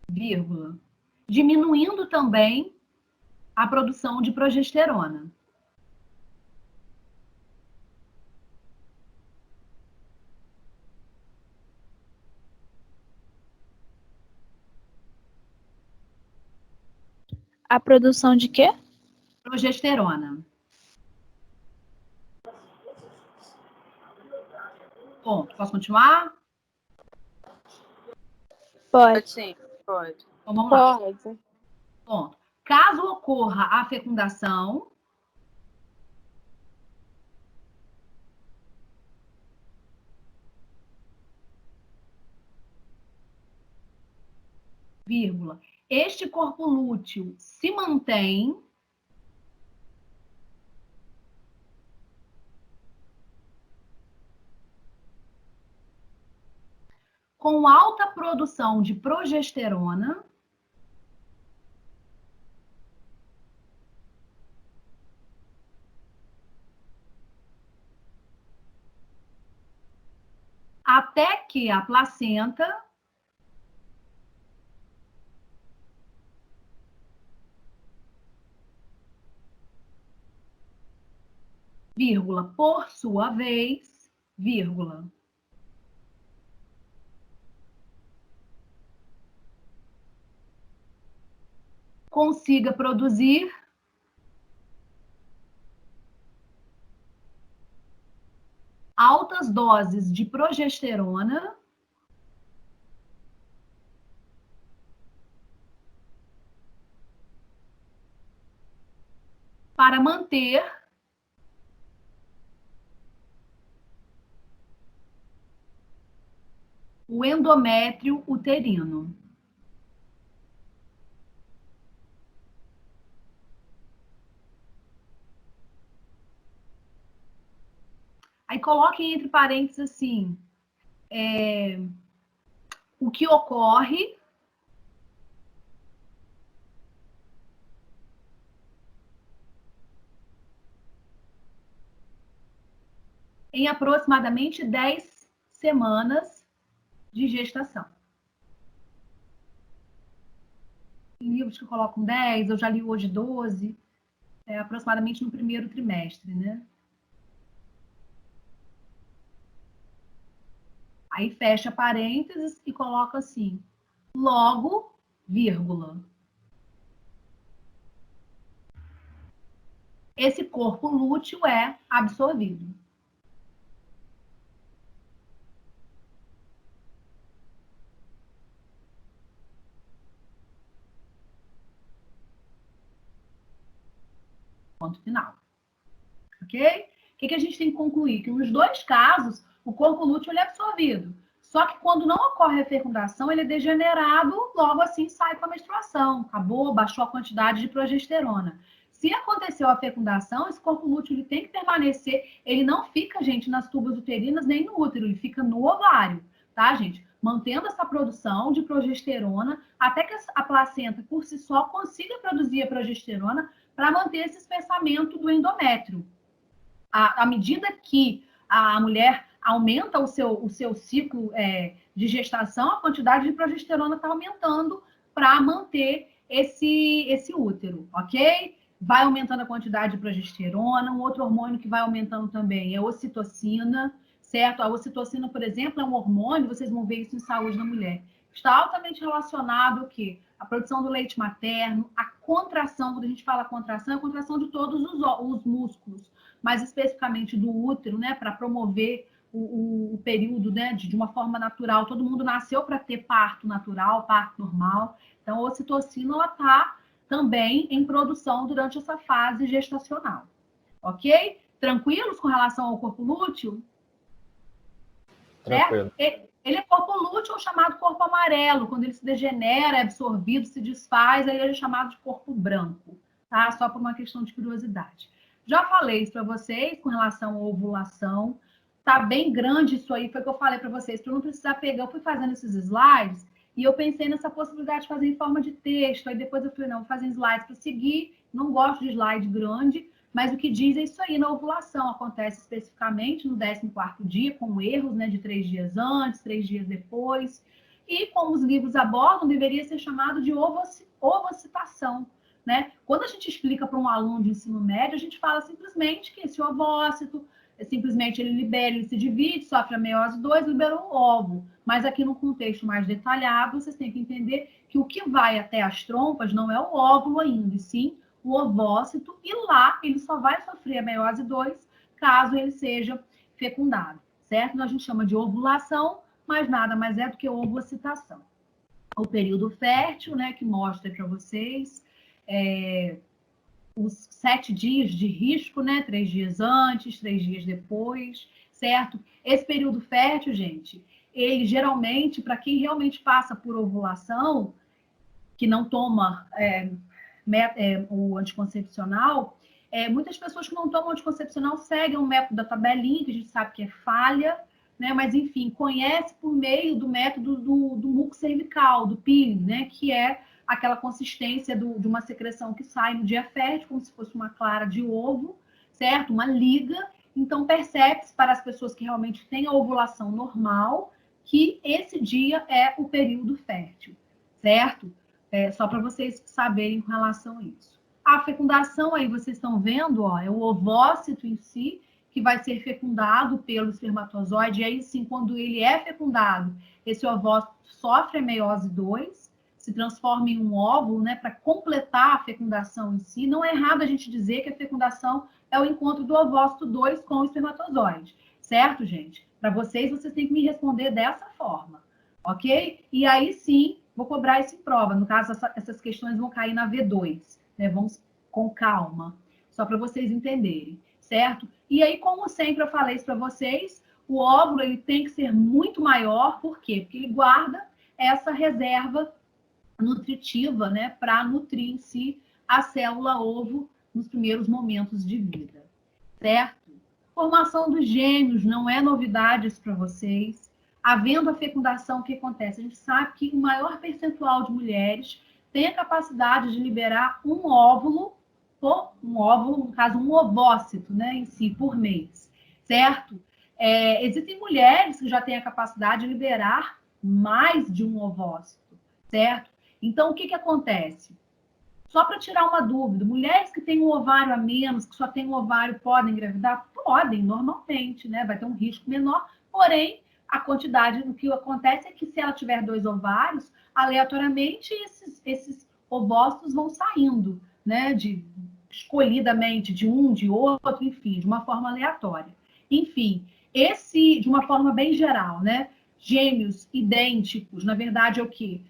vírgula, diminuindo também a produção de progesterona. A produção de quê? Progesterona. Ponto. Posso continuar? Pode. Sim, pode. Então vamos lá. Pode. Ponto. Caso ocorra a fecundação, vírgula, este corpo lúteo se mantém com alta produção de progesterona até que a placenta vírgula, por sua vez, vírgula, consiga produzir altas doses de progesterona para manter o endométrio uterino. Aí coloquem entre parênteses assim, o que ocorre em aproximadamente 10 semanas de gestação. Em livros que colocam 10, eu já li hoje 12, aproximadamente no primeiro trimestre, né? Aí fecha parênteses e coloca assim, logo, vírgula. Esse corpo lúteo é absorvido. Ponto final. Ok? O que a gente tem que concluir? Que nos dois casos, o corpo lúteo ele é absorvido. Só que quando não ocorre a fecundação, ele é degenerado, logo assim sai com a menstruação. Acabou, baixou a quantidade de progesterona. Se aconteceu a fecundação, esse corpo lúteo ele tem que permanecer, ele não fica, gente, nas tubas uterinas nem no útero, ele fica no ovário, tá, gente? Mantendo essa produção de progesterona até que a placenta, por si só, consiga produzir a progesterona para manter esse espessamento do endométrio. À medida que a mulher aumenta o seu ciclo de gestação, a quantidade de progesterona está aumentando para manter esse útero, ok? Vai aumentando a quantidade de progesterona. Um outro hormônio que vai aumentando também é a ocitocina, certo? A ocitocina, por exemplo, é um hormônio, vocês vão ver isso em saúde da mulher. Está altamente relacionado ao quê? A produção do leite materno, a contração, quando a gente fala contração, é a contração de todos os músculos, mais especificamente do útero, né? Para promover o período, né? De uma forma natural. Todo mundo nasceu para ter parto natural, parto normal. Então, a ocitocina, ela está também em produção durante essa fase gestacional. Ok? Tranquilos com relação ao corpo lúteo? Tranquilo. Ele é corpo lúteo ou chamado corpo amarelo. Quando ele se degenera, é absorvido, se desfaz, aí ele é chamado de corpo branco. Tá? Só por uma questão de curiosidade. Já falei isso para vocês com relação à ovulação. Tá bem grande isso aí, foi o que eu falei para vocês. Para não precisar pegar, eu fui fazendo esses slides e eu pensei nessa possibilidade de fazer em forma de texto. Aí depois eu falei, não, vou fazer slides para seguir. Não gosto de slide grande, mas o que diz é isso aí, na ovulação. Acontece especificamente no 14º dia, com erros, né, de 3 dias antes, 3 dias depois. E como os livros abordam, deveria ser chamado de ovocitação, né? Quando a gente explica para um aluno de ensino médio, a gente fala simplesmente que esse ovócito, simplesmente ele libera, ele se divide, sofre a meiose 2, liberou o óvulo. Mas aqui no contexto mais detalhado, vocês têm que entender que o que vai até as trompas não é o óvulo ainda, e sim o ovócito, e lá ele só vai sofrer a meiose 2 caso ele seja fecundado, certo? Então, a gente chama de ovulação, mas nada mais é do que ovocitação. O período fértil, né, que mostra para vocês os 7 dias de risco, né? 3 dias antes, 3 dias depois, certo? Esse período fértil, gente, ele geralmente, para quem realmente passa por ovulação, que não toma o anticoncepcional, muitas pessoas que não tomam anticoncepcional seguem o método da tabelinha, que a gente sabe que é falha, né? Mas, enfim, conhece por meio do método do muco cervical, do peeling, né? Que é aquela consistência de uma secreção que sai no dia fértil, como se fosse uma clara de ovo, certo? Uma liga. Então, percebe-se para as pessoas que realmente têm a ovulação normal que esse dia é o período fértil, certo? Só para vocês saberem com relação a isso. A fecundação, aí vocês estão vendo, ó, é o ovócito em si, que vai ser fecundado pelo espermatozoide. E aí, sim, quando ele é fecundado, esse ovócito sofre a meiose 2, se transforma em um óvulo, né, para completar a fecundação em si. Não é errado a gente dizer que a fecundação é o encontro do ovócito 2 com o espermatozoide, certo, gente? Para vocês têm que me responder dessa forma, ok? E aí, sim, vou cobrar isso em prova. No caso, essas questões vão cair na V2, né? Vamos com calma, só para vocês entenderem, certo? E aí, como sempre eu falei isso para vocês, o óvulo ele tem que ser muito maior, por quê? Porque ele guarda essa reserva nutritiva, né, para nutrir em si a célula ovo nos primeiros momentos de vida, certo? Formação dos gêmeos não é novidade isso para vocês. Havendo a fecundação, o que acontece? A gente sabe que o maior percentual de mulheres tem a capacidade de liberar um óvulo, no caso, um ovócito, né, em si, por mês, certo? Existem mulheres que já têm a capacidade de liberar mais de um ovócito, certo? Então, o que acontece? Só para tirar uma dúvida, mulheres que têm um ovário a menos, que só têm um ovário, podem engravidar? Podem, normalmente, né? Vai ter um risco menor, porém, a quantidade, o que acontece é que se ela tiver 2 ovários, aleatoriamente esses ovócitos vão saindo, né? Escolhidamente, de um, de outro, enfim, de uma forma aleatória. Enfim, de uma forma bem geral, né? Gêmeos idênticos, na verdade, é o quê?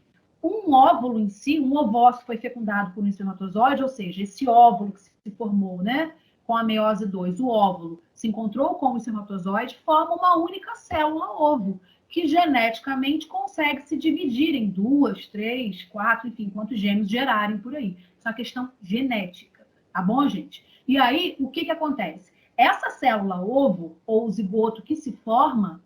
um óvulo em si, um ovócito foi fecundado por um espermatozoide, ou seja, esse óvulo que se formou, né, com a meiose 2, o óvulo se encontrou com o espermatozoide, forma uma única célula ovo, que geneticamente consegue se dividir em 2, 3, 4, enfim, quantos gêmeos gerarem por aí. Isso é uma questão genética, tá bom, gente? E aí, o que acontece? Essa célula ovo, ou zigoto que se forma,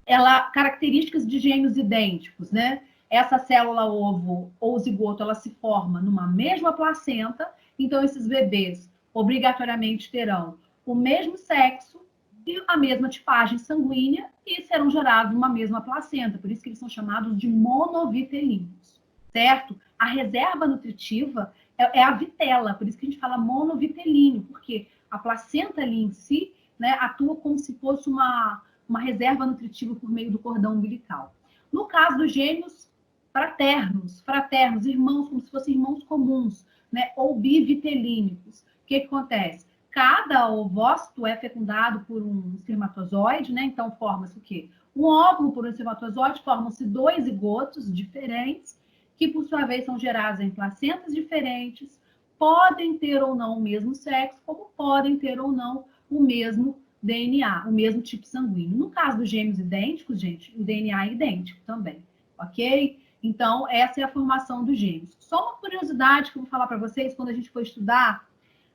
ela características de gêmeos idênticos, né? Essa célula ovo ou zigoto, ela se forma numa mesma placenta, então esses bebês obrigatoriamente terão o mesmo sexo e a mesma tipagem sanguínea e serão gerados numa mesma placenta, por isso que eles são chamados de monovitelíneos, certo? A reserva nutritiva é a vitela, por isso que a gente fala monovitelíneo, porque a placenta ali em si, né, atua como se fosse uma reserva nutritiva por meio do cordão umbilical. No caso dos gêmeos fraternos, irmãos, como se fossem irmãos comuns, né, ou bivitelínicos, o que acontece? Cada ovócito é fecundado por um espermatozoide, né? Então forma-se o quê? Um óvulo por um espermatozoide, formam-se 2 zigotos diferentes, que por sua vez são gerados em placentas diferentes, podem ter ou não o mesmo sexo, como podem ter ou não o mesmo DNA, o mesmo tipo sanguíneo. No caso dos gêmeos idênticos, gente, o DNA é idêntico também, ok? Então, essa é a formação dos gêmeos. Só uma curiosidade que eu vou falar para vocês, quando a gente for estudar,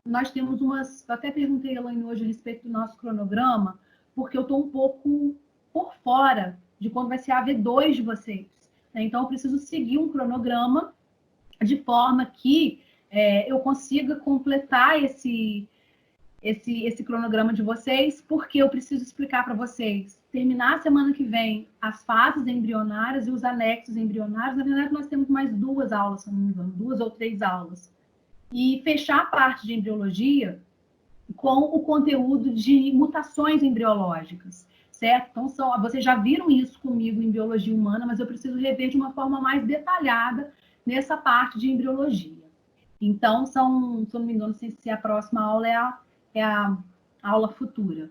nós temos umas... Eu até perguntei a Elaine hoje a respeito do nosso cronograma, porque eu estou um pouco por fora de quando vai ser a AV2 de vocês. Então, eu preciso seguir um cronograma de forma que eu consiga completar esse cronograma de vocês, porque eu preciso explicar para vocês, terminar a semana que vem as fases embrionárias e os anexos embrionários. Na verdade, nós temos mais 2 aulas, se não me engano, 2 ou 3 aulas. E fechar a parte de embriologia com o conteúdo de mutações embriológicas, certo? Então, vocês já viram isso comigo em biologia humana, mas eu preciso rever de uma forma mais detalhada nessa parte de embriologia. Então, se eu não me engano, se a próxima aula é a aula futura.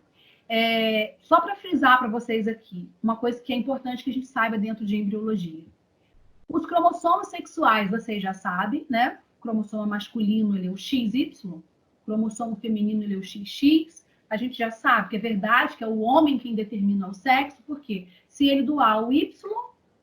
Só para frisar para vocês aqui, uma coisa que é importante que a gente saiba dentro de embriologia. Os cromossomos sexuais, vocês já sabem, né? O cromossomo masculino, ele é o XY, o cromossomo feminino, ele é o XX. A gente já sabe que é verdade que é o homem quem determina o sexo, porque se ele doar o Y,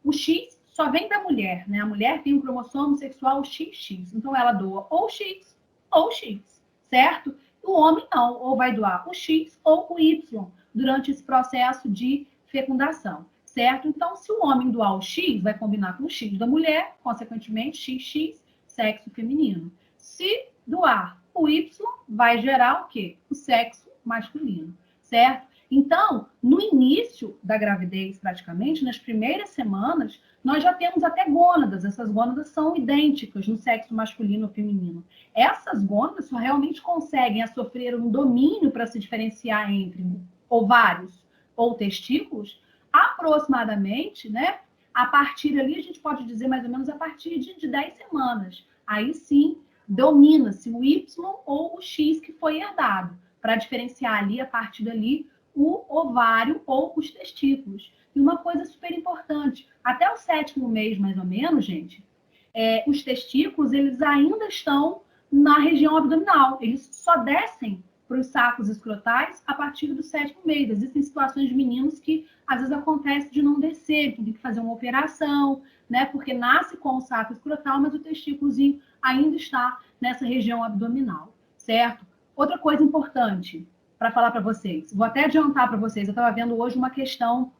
o X só vem da mulher, né? A mulher tem um cromossomo sexual XX, então ela doa ou X ou X, certo? O homem não, ou vai doar o X ou o Y durante esse processo de fecundação, certo? Então, se o homem doar o X, vai combinar com o X da mulher, consequentemente, XX, sexo feminino. Se doar o Y, vai gerar o quê? O sexo masculino, certo? Então, no início da gravidez, praticamente, nas primeiras semanas, nós já temos até gônadas. Essas gônadas são idênticas no sexo masculino ou feminino. Essas gônadas só realmente conseguem sofrer um domínio para se diferenciar entre ovários ou testículos aproximadamente, né? A partir ali, a gente pode dizer mais ou menos a partir de 10 semanas. Aí sim, domina-se o Y ou o X que foi herdado, para diferenciar ali, a partir dali, o ovário ou os testículos. E uma coisa super importante, até o 7º mês, mais ou menos, gente, os testículos, eles ainda estão na região abdominal. Eles só descem para os sacos escrotais a partir do 7º mês. Existem situações de meninos que, às vezes, acontece de não descer, tem que fazer uma operação, né? Porque nasce com o saco escrotal, mas o testículozinho ainda está nessa região abdominal, certo? Outra coisa importante para falar para vocês, vou até adiantar para vocês, eu estava vendo hoje uma questão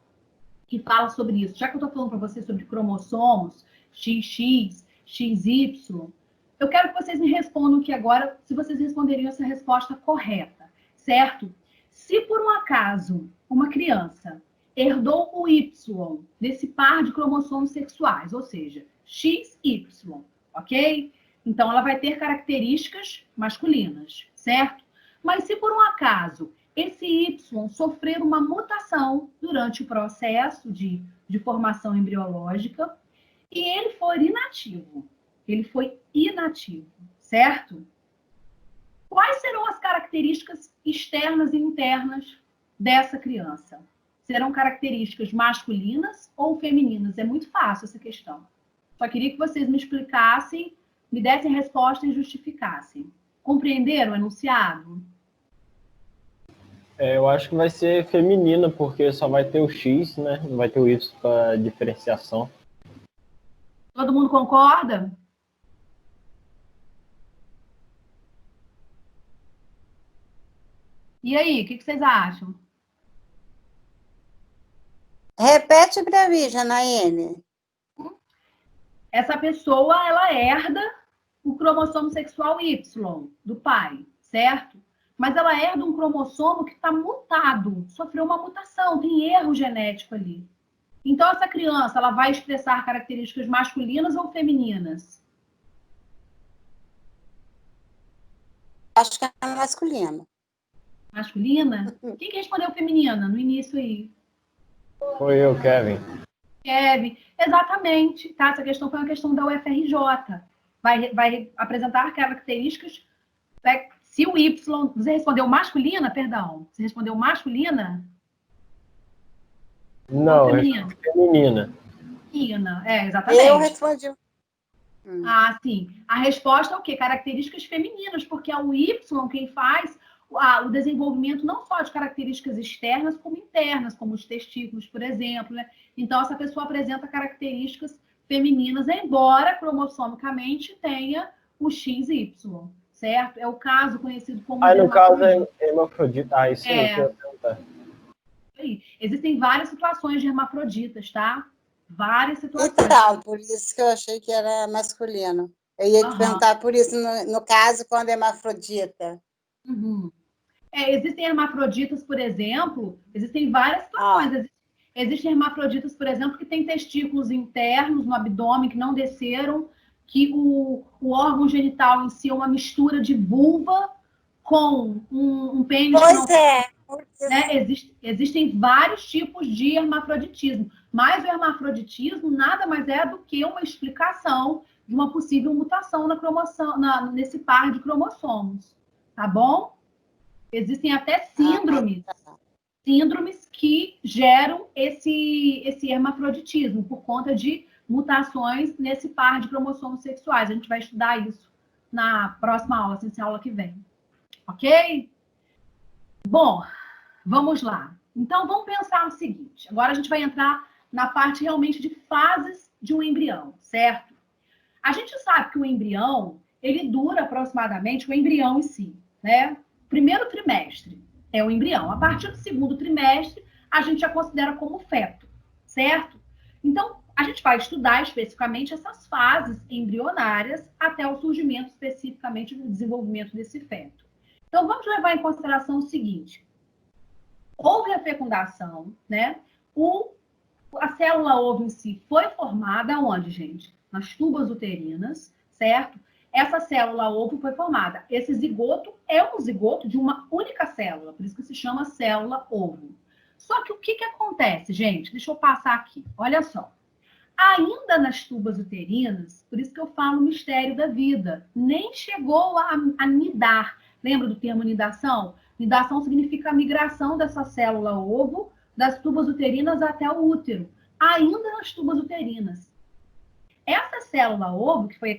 que fala sobre isso. Já que eu estou falando para vocês sobre cromossomos, XX, XY, eu quero que vocês me respondam aqui agora, se vocês responderiam essa resposta correta, certo? Se por um acaso uma criança herdou o Y desse par de cromossomos sexuais, ou seja, XY, ok? Então ela vai ter características masculinas, certo? Mas se por um acaso esse Y sofrer uma mutação durante o processo de formação embriológica e ele for inativo, certo? Quais serão as características externas e internas dessa criança? serão características masculinas ou femininas? É muito fácil essa questão. Só queria que vocês me explicassem, me dessem resposta e justificassem. Compreenderam o enunciado? Eu acho que vai ser feminina, porque só vai ter o X, né? Não vai ter o Y para diferenciação. Todo mundo concorda? E aí, o que vocês acham? Repete para mim, Janaíne. Essa pessoa, ela herda o cromossomo sexual Y do pai, certo? Mas ela herda um cromossomo que está mutado, sofreu uma mutação, tem erro genético ali. Então, essa criança, ela vai expressar características masculinas ou femininas? Acho que é masculino. Masculina? Quem que respondeu feminina no início aí? Foi eu, Kevin. Kevin, exatamente, tá? Essa questão foi uma questão da UFRJ. Vai apresentar características. Se o Y. Você respondeu masculina, perdão? Você respondeu masculina? Não, feminina? Feminina. Feminina, exatamente. Eu respondi. Ah, sim. A resposta é o quê? Características femininas, porque é o Y quem faz o desenvolvimento não só de características externas, como internas, como os testículos, por exemplo, né? Então, essa pessoa apresenta características femininas, embora cromossomicamente tenha o XY, certo? É o caso conhecido como... no caso é hermafrodita. Isso aí que eu ia perguntar. Existem várias situações de hermafroditas, tá? Várias situações. Então, por isso que eu achei que era masculino. Eu ia te perguntar por isso, no caso, quando é hermafrodita. Uhum. Existem hermafroditas, por exemplo, existem várias situações. Existem hermafroditas, por exemplo, que têm testículos internos no abdômen que não desceram, que o órgão genital em si é uma mistura de vulva com um pênis. Pois é. Né? Existem vários tipos de hermafroditismo, mas o hermafroditismo nada mais é do que uma explicação de uma possível mutação nesse par de cromossomos, tá bom? Existem até síndromes que geram esse hermafroditismo por conta de mutações nesse par de cromossomos sexuais. A gente vai estudar isso na próxima aula, sem ser a aula que vem. Ok? Bom, vamos lá. Então, vamos pensar o seguinte. Agora a gente vai entrar na parte realmente de fases de um embrião, certo? A gente sabe que o embrião, ele dura aproximadamente, o embrião em si, né? Primeiro trimestre é o embrião. A partir do segundo trimestre, a gente já considera como feto, certo? Então, a gente vai estudar especificamente essas fases embrionárias até o surgimento especificamente do desenvolvimento desse feto. Então, vamos levar em consideração o seguinte. Houve a fecundação, né? A célula ovo em si foi formada onde, gente? Nas tubas uterinas, certo? Essa célula ovo foi formada. Esse zigoto é um zigoto de uma única célula, por isso que se chama célula ovo. Só que o que acontece, gente? Deixa eu passar aqui. Olha só. Ainda nas tubas uterinas, por isso que eu falo mistério da vida, nem chegou a nidar. Lembra do termo nidação? Nidação significa a migração dessa célula ovo das tubas uterinas até o útero. Ainda nas tubas uterinas. Essa célula ovo, que foi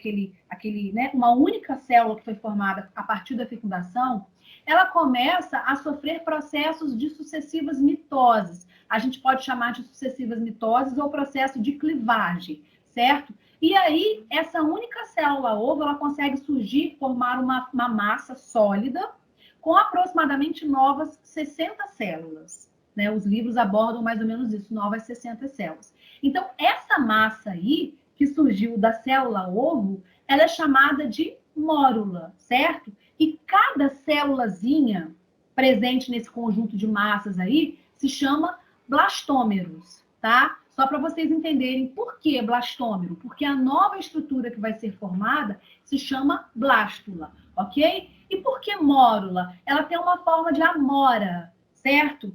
né, uma única célula que foi formada a partir da fecundação, ela começa a sofrer processos de sucessivas mitoses. A gente pode chamar de sucessivas mitoses ou processo de clivagem, certo? E aí, essa única célula ovo, ela consegue surgir, formar uma massa sólida com aproximadamente novas 60 células. Né? Os livros abordam mais ou menos isso, novas 60 células. Então, essa massa aí, que surgiu da célula ovo, ela é chamada de mórula, certo? E cada célulazinha presente nesse conjunto de massas aí se chama blastômeros, tá? Só para vocês entenderem por que blastômero, porque a nova estrutura que vai ser formada se chama blástula, ok? E por que mórula? Ela tem uma forma de amora, certo?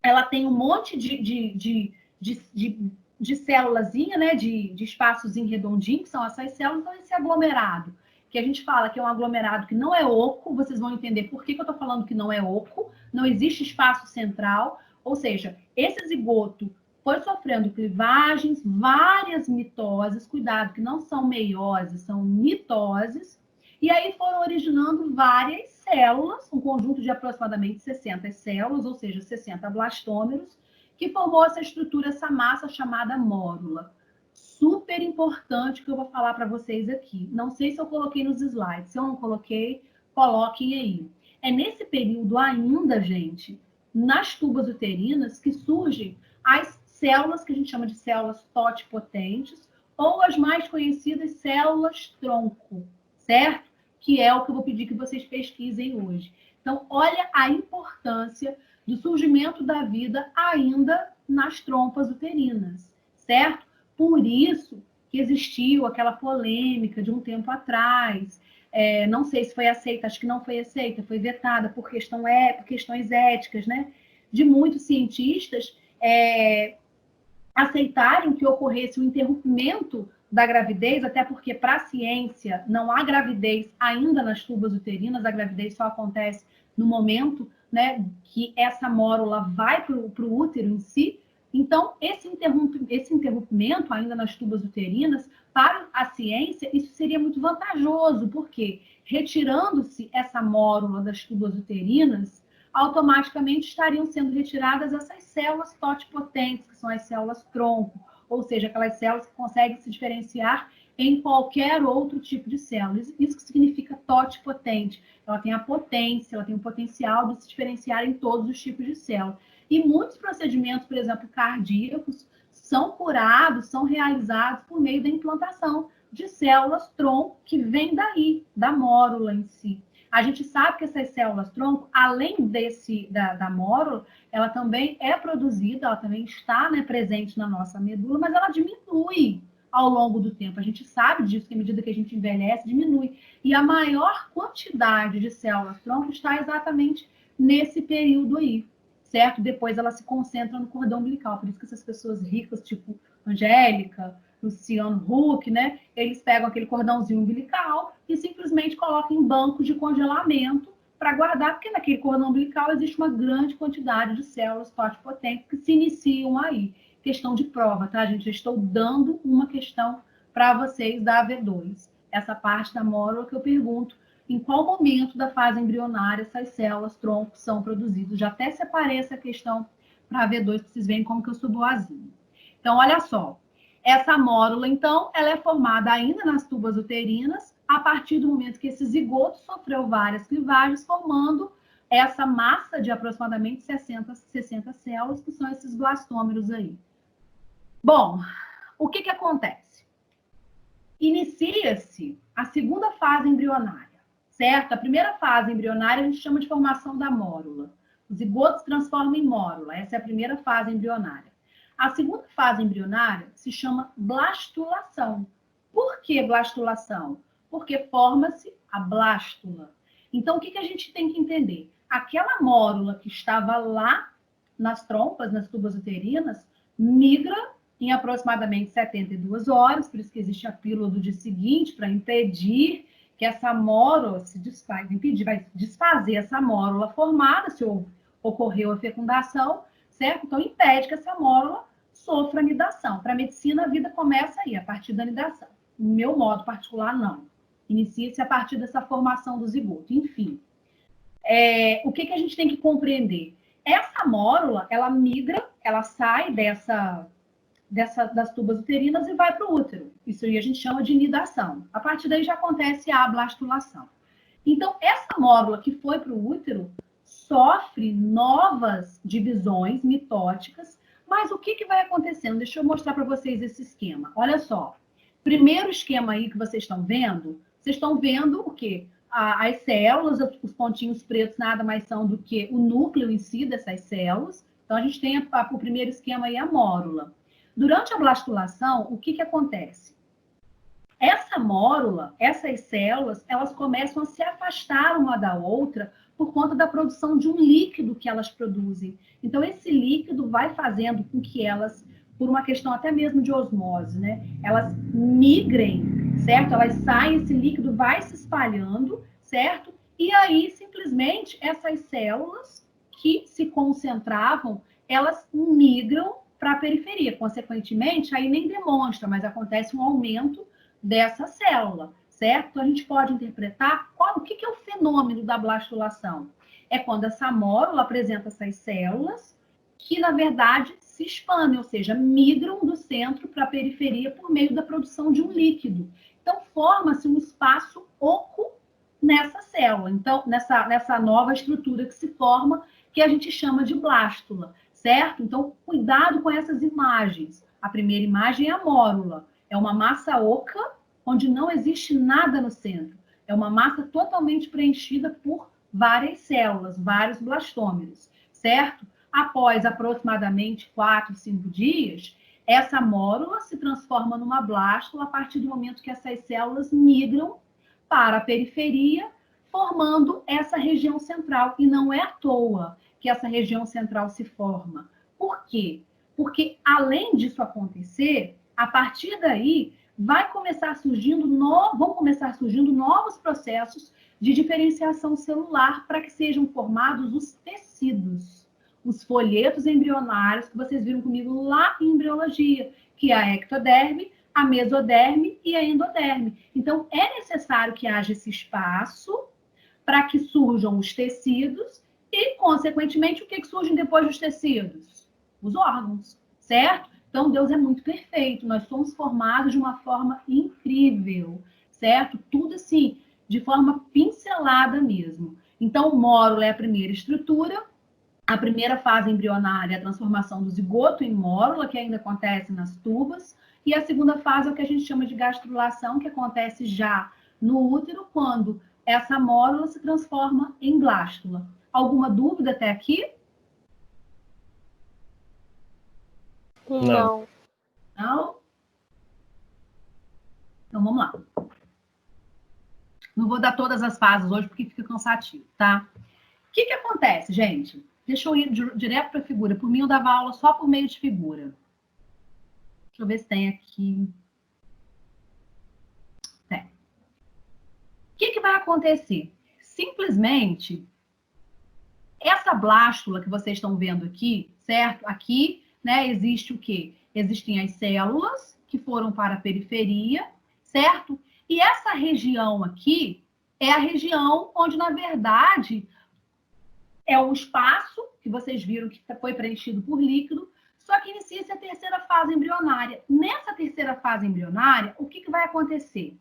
Ela tem um monte de célulazinha, né, de espaçozinho redondinho, que são essas células, então esse aglomerado, que a gente fala que é um aglomerado que não é oco, vocês vão entender por que eu estou falando que não é oco, não existe espaço central, Ou seja, esse zigoto foi sofrendo clivagens, várias mitoses, cuidado, que não são meioses, são mitoses, e aí foram originando várias células, um conjunto de aproximadamente 60 células, ou seja, 60 blastômeros, que formou essa estrutura, essa massa chamada mórula. Super importante que eu vou falar para vocês aqui. Não sei se eu coloquei nos slides, se eu não coloquei, coloquem aí. É nesse período ainda, gente, nas tubas uterinas, que surgem as células que a gente chama de células totipotentes, ou as mais conhecidas células-tronco, certo? Que é o que eu vou pedir que vocês pesquisem hoje. Então, olha a importância do surgimento da vida ainda nas trompas uterinas, certo? Por isso que existiu aquela polêmica de um tempo atrás, não sei se foi aceita, acho que não foi aceita, foi vetada por questões éticas, né? De muitos cientistas aceitarem que ocorresse o interrompimento da gravidez, até porque para a ciência não há gravidez ainda nas tubas uterinas, a gravidez só acontece no momento, né, que essa mórula vai para o útero em si. Então, esse interrompimento ainda nas tubas uterinas, para a ciência, isso seria muito vantajoso, porque retirando-se essa mórula das tubas uterinas, automaticamente estariam sendo retiradas essas células totipotentes, que são as células-tronco, ou seja, aquelas células que conseguem se diferenciar em qualquer outro tipo de célula. Isso que significa totipotente. Ela tem a potência, ela tem o potencial de se diferenciar em todos os tipos de célula. E muitos procedimentos, por exemplo, cardíacos, são curados, são realizados por meio da implantação de células-tronco que vêm daí, da mórula em si. A gente sabe que essas células-tronco, além da mórula, ela também é produzida, ela também está, né, presente na nossa medula, mas ela diminui ao longo do tempo. A gente sabe disso, que à medida que a gente envelhece, diminui. E a maior quantidade de células-tronco está exatamente nesse período aí, certo? Depois ela se concentra no cordão umbilical. Por isso que essas pessoas ricas, tipo Angélica, Luciano Huck, né? Eles pegam aquele cordãozinho umbilical e simplesmente colocam em bancos de congelamento para guardar, porque naquele cordão umbilical existe uma grande quantidade de células totipotentes que se iniciam aí. Questão de prova, tá, gente? Eu estou dando uma questão para vocês da AV2. Essa parte da mórula que eu pergunto em qual momento da fase embrionária essas células-tronco são produzidas. Já até separei essa questão para a AV2, para vocês verem como que eu sou boazinha. Então, olha só. Essa mórula, então, ela é formada ainda nas tubas uterinas, a partir do momento que esse zigoto sofreu várias clivagens, formando essa massa de aproximadamente 60 células, que são esses blastômeros aí. Bom, o que acontece? Inicia-se a segunda fase embrionária, certo? A primeira fase embrionária a gente chama de formação da mórula. O zigoto se transforma em mórula, essa é a primeira fase embrionária. A segunda fase embrionária se chama blastulação. Por que blastulação? Porque forma-se a blástula. Então, o que a gente tem que entender? Aquela mórula que estava lá nas trompas, nas tubas uterinas, migra em aproximadamente 72 horas, por isso que existe a pílula do dia seguinte, para impedir que essa mórula se desfaça, vai desfazer essa mórula formada, se ocorreu a fecundação, certo? Então, impede que essa mórula sofra anidação. Para a medicina, a vida começa aí, a partir da anidação. No meu modo particular, não. Inicia-se a partir dessa formação do zigoto. Enfim, o que a gente tem que compreender? Essa mórula, ela migra, ela sai das tubas uterinas e vai para o útero. Isso aí a gente chama de nidação. A partir daí já acontece a blastulação. Então, essa mórula que foi para o útero sofre novas divisões mitóticas, mas o que vai acontecendo? Deixa eu mostrar para vocês esse esquema. Olha só. Primeiro esquema aí que vocês estão vendo o quê? As células, os pontinhos pretos nada mais são do que o núcleo em si dessas células. Então, a gente tem o primeiro esquema aí, a mórula. Durante a blastulação, o que acontece? Essa mórula, essas células, elas começam a se afastar uma da outra por conta da produção de um líquido que elas produzem. Então, esse líquido vai fazendo com que elas, por uma questão até mesmo de osmose, né? Elas migrem, certo? Elas saem, esse líquido vai se espalhando, certo? E aí, simplesmente, essas células que se concentravam elas migram para a periferia. Consequentemente, aí nem demonstra, mas acontece um aumento dessa célula, certo? Então, a gente pode interpretar o que é o fenômeno da blastulação. É quando essa mórula apresenta essas células que, na verdade, se expandem, ou seja, migram do centro para a periferia por meio da produção de um líquido. Então, forma-se um espaço oco nessa célula, então, nessa nova estrutura que se forma, que a gente chama de blástula, certo? Então, cuidado com essas imagens. A primeira imagem é a mórula. É uma massa oca, onde não existe nada no centro. É uma massa totalmente preenchida por várias células, vários blastômeros, certo? Após aproximadamente 4, 5 dias, essa mórula se transforma numa blástula a partir do momento que essas células migram para a periferia, formando essa região central. E não é à toa que essa região central se forma. Por quê? Porque, além disso acontecer, a partir daí, vão começar surgindo novos processos de diferenciação celular para que sejam formados os tecidos, os folhetos embrionários que vocês viram comigo lá em embriologia, que é a ectoderme, a mesoderme e a endoderme. Então, é necessário que haja esse espaço para que surjam os tecidos e, consequentemente, o que surge depois dos tecidos? Os órgãos, certo? Então, Deus é muito perfeito. Nós somos formados de uma forma incrível, certo? Tudo assim, de forma pincelada mesmo. Então, o mórula é a primeira estrutura. A primeira fase embrionária é a transformação do zigoto em mórula, que ainda acontece nas tubas. E a segunda fase é o que a gente chama de gastrulação, que acontece já no útero, quando essa mórula se transforma em blástula. Alguma dúvida até aqui? Não. Não? Então, vamos lá. Não vou dar todas as fases hoje, porque fica cansativo, tá? O que acontece, gente? Deixa eu ir direto para a figura. Por mim, eu dava aula só por meio de figura. Deixa eu ver se tem aqui. Tem. O que vai acontecer? Simplesmente, essa blástula que vocês estão vendo aqui, certo? Aqui, né, existe o quê? Existem as células que foram para a periferia, certo? E essa região aqui é a região onde, na verdade, é o espaço que vocês viram que foi preenchido por líquido, só que inicia-se a terceira fase embrionária. Nessa terceira fase embrionária, o que vai acontecer?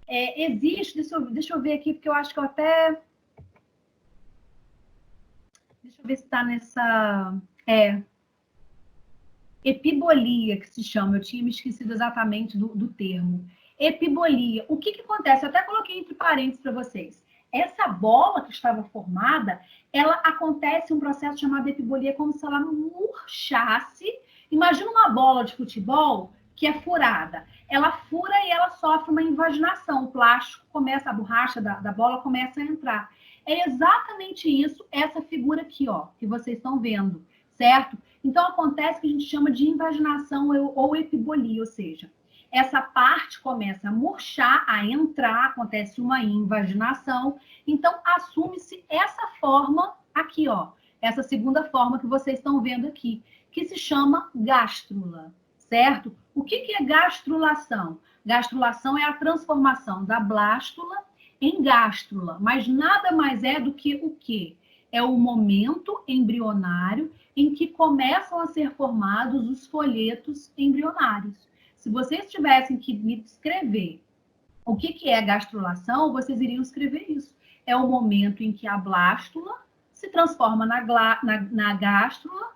Existe, deixa eu ver aqui, porque eu acho que eu até... Deixa eu ver se está nessa... Epibolia, que se chama. Eu tinha me esquecido exatamente do termo. Epibolia. O que acontece? Eu até coloquei entre parênteses para vocês. Essa bola que estava formada, ela acontece um processo chamado epibolia, como se ela murchasse. Imagina uma bola de futebol que é furada. Ela fura e ela sofre uma invaginação. O plástico começa, a borracha da bola começa a entrar. É exatamente isso, essa figura aqui, ó, que vocês estão vendo, certo? Então, acontece o que a gente chama de invaginação ou epibolia, ou seja, essa parte começa a murchar, a entrar, acontece uma invaginação, então assume-se essa forma aqui, ó, essa segunda forma que vocês estão vendo aqui, que se chama gástrula, certo? O que é gastrulação? Gastrulação é a transformação da blástula em gástrula, mas nada mais é do que o quê? É o momento embrionário em que começam a ser formados os folhetos embrionários. Se vocês tivessem que me descrever o que é a gastrulação, vocês iriam escrever isso. É o momento em que a blástula se transforma na gástrula,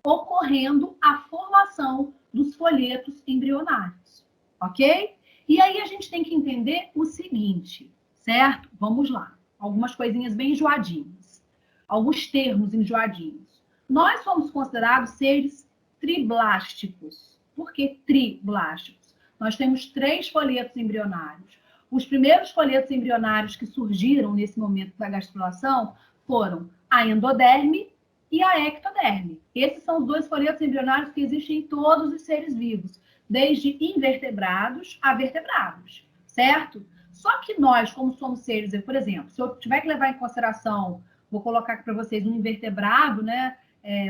ocorrendo a formação dos folhetos embrionários, ok? E aí a gente tem que entender o seguinte, certo? Vamos lá. Algumas coisinhas bem enjoadinhas. Alguns termos enjoadinhos. Nós somos considerados seres triblásticos. Por que triblásticos? Nós temos 3 folhetos embrionários. Os primeiros folhetos embrionários que surgiram nesse momento da gastrulação foram a endoderme e a ectoderme. Esses são os 2 folhetos embrionários que existem em todos os seres vivos, desde invertebrados a vertebrados, certo? Só que nós, como somos seres, por exemplo, se eu tiver que levar em consideração, vou colocar aqui para vocês um invertebrado, né?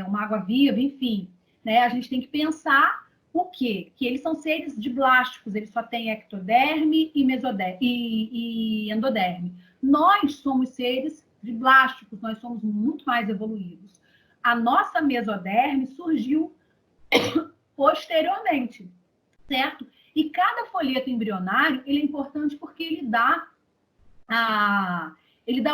uma água-viva, enfim, né? A gente tem que pensar o quê? Que eles são seres diblásticos, eles só têm ectoderme e endoderme. Nós somos seres diblásticos, nós somos muito mais evoluídos. A nossa mesoderme surgiu posteriormente, certo? E cada folheto embrionário, ele é importante porque ele dá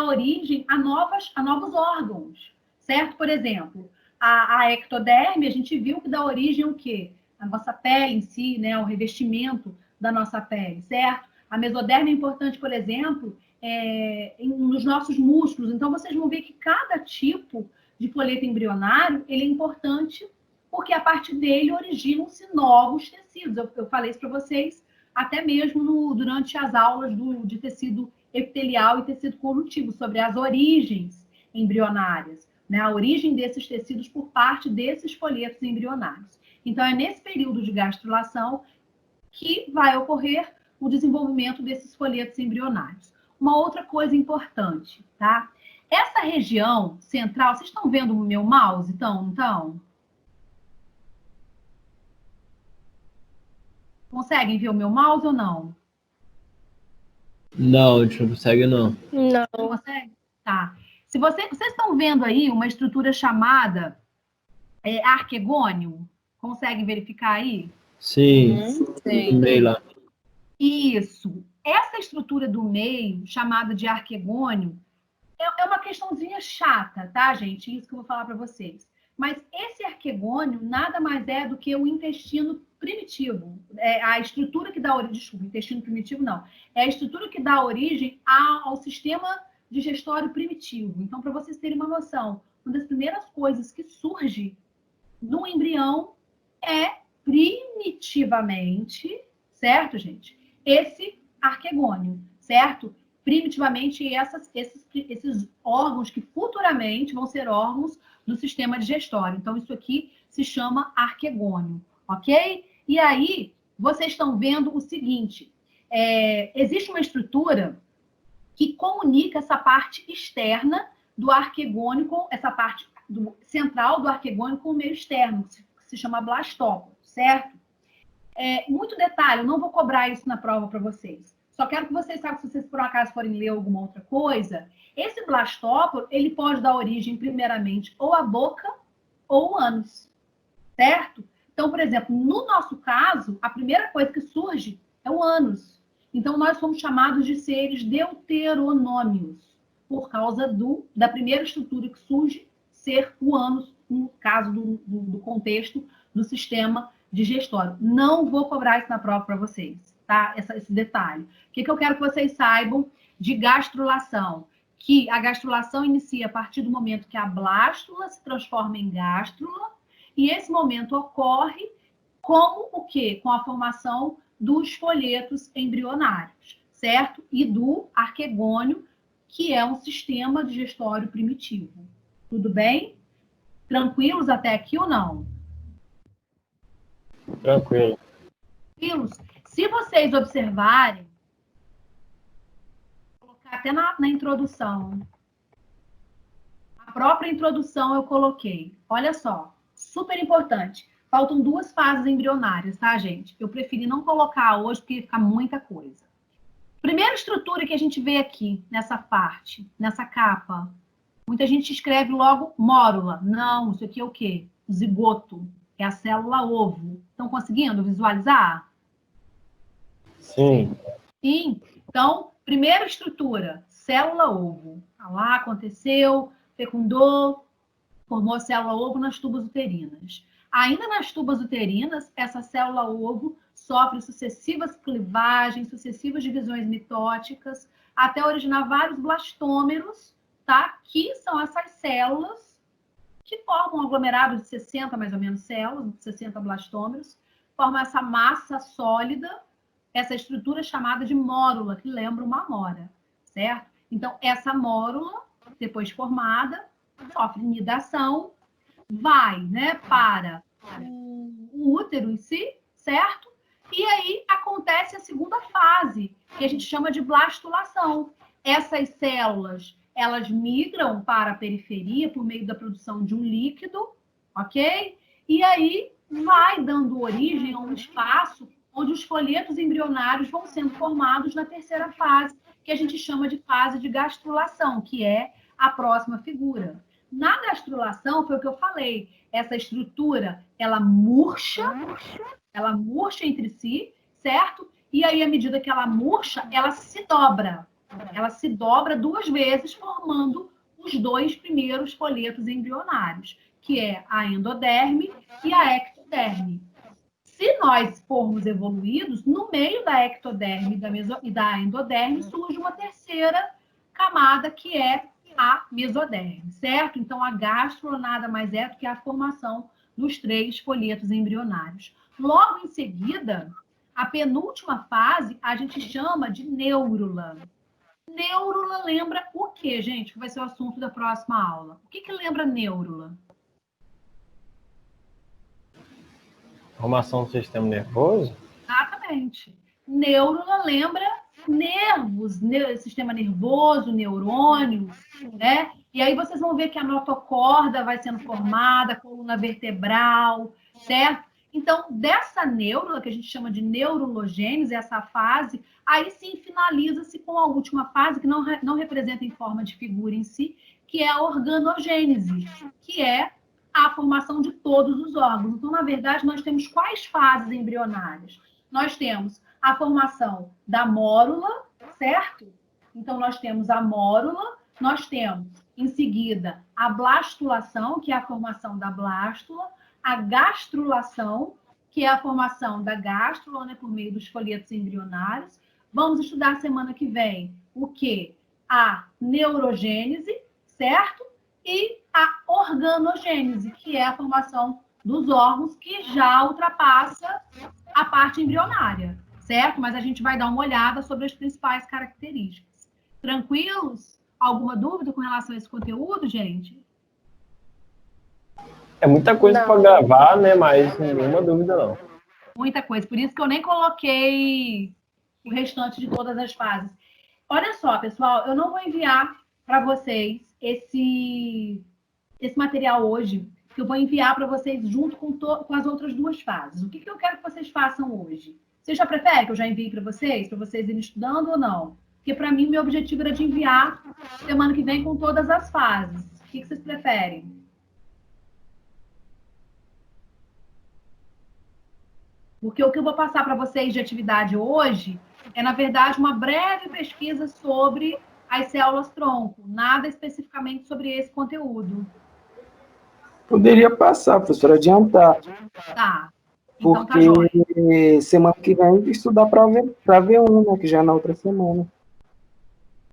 origem a novos órgãos, certo? Por exemplo, a ectoderme, a gente viu que dá origem ao quê? A nossa pele em si, né? O revestimento da nossa pele, certo? A mesoderme é importante, por exemplo, nos nossos músculos. Então, vocês vão ver que cada tipo de folheto embrionário, ele é importante porque a partir dele originam-se novos tecidos. Eu falei isso para vocês até mesmo durante as aulas de tecido epitelial e tecido conjuntivo, sobre as origens embrionárias, né? A origem desses tecidos por parte desses folhetos embrionários. Então, é nesse período de gastrulação que vai ocorrer o desenvolvimento desses folhetos embrionários. Uma outra coisa importante, tá? Essa região central, vocês estão vendo o meu mouse, então? Conseguem ver o meu mouse ou não? Não, a gente não consegue, não. Não. Não consegue? Tá. Se vocês estão vendo aí uma estrutura chamada arquegônio, conseguem verificar aí? Sim, Sim. no meio lá. Isso. Essa estrutura do meio, chamada de arquegônio, é uma questãozinha chata, tá, gente? Isso que eu vou falar para vocês. Mas esse arquegônio nada mais é do que o intestino primitivo. É a estrutura que dá origem... Desculpa, intestino primitivo não. É a estrutura que dá origem ao sistema digestório primitivo. Então, para vocês terem uma noção, uma das primeiras coisas que surge no embrião é primitivamente, certo, gente? Esse arquegônio, certo? Primitivamente, esses órgãos que futuramente vão ser órgãos do sistema digestório. Então, isso aqui se chama arquegônio, ok? E aí, vocês estão vendo o seguinte, existe uma estrutura que comunica essa parte externa do arquegônio com essa parte central do arquegônio com o meio externo, que se chama blastóporo, certo? Muito detalhe, eu não vou cobrar isso na prova para vocês. Só quero que vocês saibam, se vocês por um acaso forem ler alguma outra coisa, esse blastóporo, ele pode dar origem, primeiramente, ou à boca ou ao ânus, certo? Então, por exemplo, no nosso caso, a primeira coisa que surge é o ânus. Então, nós somos chamados de seres deuteronômios, por causa da primeira estrutura que surge ser o ânus, no caso do contexto do sistema digestório. Não vou cobrar isso na prova para vocês, tá? Esse detalhe. O que eu quero que vocês saibam de gastrulação? Que a gastrulação inicia a partir do momento que a blástula se transforma em gástrula, e esse momento ocorre como o quê? Com a formação dos folhetos embrionários, certo? E do arquegônio, que é um sistema digestório primitivo. Tudo bem? Tranquilos até aqui ou não? Tranquilo. Tranquilos? Se vocês observarem, vou colocar até na introdução. A própria introdução eu coloquei. Olha só, super importante. Faltam 2 fases embrionárias, tá, gente? Eu preferi não colocar hoje, porque fica muita coisa. Primeira estrutura que a gente vê aqui, nessa parte, nessa capa. Muita gente escreve logo mórula. Não, isso aqui é o quê? O zigoto. É a célula ovo. Estão conseguindo visualizar? Sim. Sim. Então, primeira estrutura, célula ovo. Tá lá, aconteceu, fecundou, formou a célula ovo nas tubas uterinas. Ainda nas tubas uterinas, essa célula ovo sofre sucessivas clivagens, sucessivas divisões mitóticas, até originar vários blastômeros, tá? Que são essas células que formam um aglomerado de 60, mais ou menos, células, 60 blastômeros, formam essa massa sólida, essa estrutura chamada de mórula, que lembra uma amora, certo? Então, essa mórula, depois formada, sofre nidação, vai, né, para o útero em si, certo? E aí acontece a segunda fase, que a gente chama de blastulação. Essas células, elas migram para a periferia por meio da produção de um líquido, ok? E aí vai dando origem a um espaço onde os folhetos embrionários vão sendo formados na terceira fase, que a gente chama de fase de gastrulação, que é a próxima figura. Na gastrulação, foi o que eu falei, essa estrutura, ela murcha entre si, certo? E aí, à medida que ela murcha, ela se dobra. Ela se dobra 2 vezes, formando os 2 primeiros folhetos embrionários, que é a endoderme e a ectoderme. Se nós formos evoluídos, no meio da ectoderme e da endoderme surge uma terceira camada, que é a mesoderme, certo? Então, a gastro nada mais é do que a formação dos 3 folhetos embrionários. Logo em seguida, a penúltima fase a gente chama de neurula. Neurula lembra o quê, gente? Que vai ser o assunto da próxima aula. O que lembra neurula? Formação do sistema nervoso? Exatamente. Neurula lembra nervos, sistema nervoso, neurônios, né? E aí vocês vão ver que a notocorda vai sendo formada, a coluna vertebral, certo? Então, dessa neurula, que a gente chama de neurulogênese, essa fase, aí sim finaliza-se com a última fase, que não representa em forma de figura em si, que é a organogênese, que é a formação de todos os órgãos. Então, na verdade, nós temos quais fases embrionárias? Nós temos a formação da mórula, certo? Então, nós temos a mórula, nós temos, em seguida, a blastulação, que é a formação da blástula, a gastrulação, que é a formação da gástrula, né, por meio dos folhetos embrionários. Vamos estudar semana que vem o quê? A neurogênese, certo? E a organogênese, que é a formação dos órgãos, que já ultrapassa a parte embrionária, certo? Mas a gente vai dar uma olhada sobre as principais características. Tranquilos? Alguma dúvida com relação a esse conteúdo, gente? É muita coisa para gravar, né? Mas nenhuma dúvida, não. Muita coisa. Por isso que eu nem coloquei o restante de todas as fases. Olha só, pessoal, eu não vou enviar para vocês esse material hoje, que eu vou enviar para vocês junto com as outras 2 fases. O que eu quero que vocês façam hoje? Vocês já preferem que eu já envie para vocês irem estudando ou não? Porque, para mim, meu objetivo era de enviar semana que vem com todas as fases. O que vocês preferem? Porque o que eu vou passar para vocês de atividade hoje é, na verdade, uma breve pesquisa sobre as células-tronco, nada especificamente sobre esse conteúdo. Poderia passar, professora, adiantar. Tá. Então tá Porque jóia. semana que vem eu vou estudar para V1, né? Que já é na outra semana.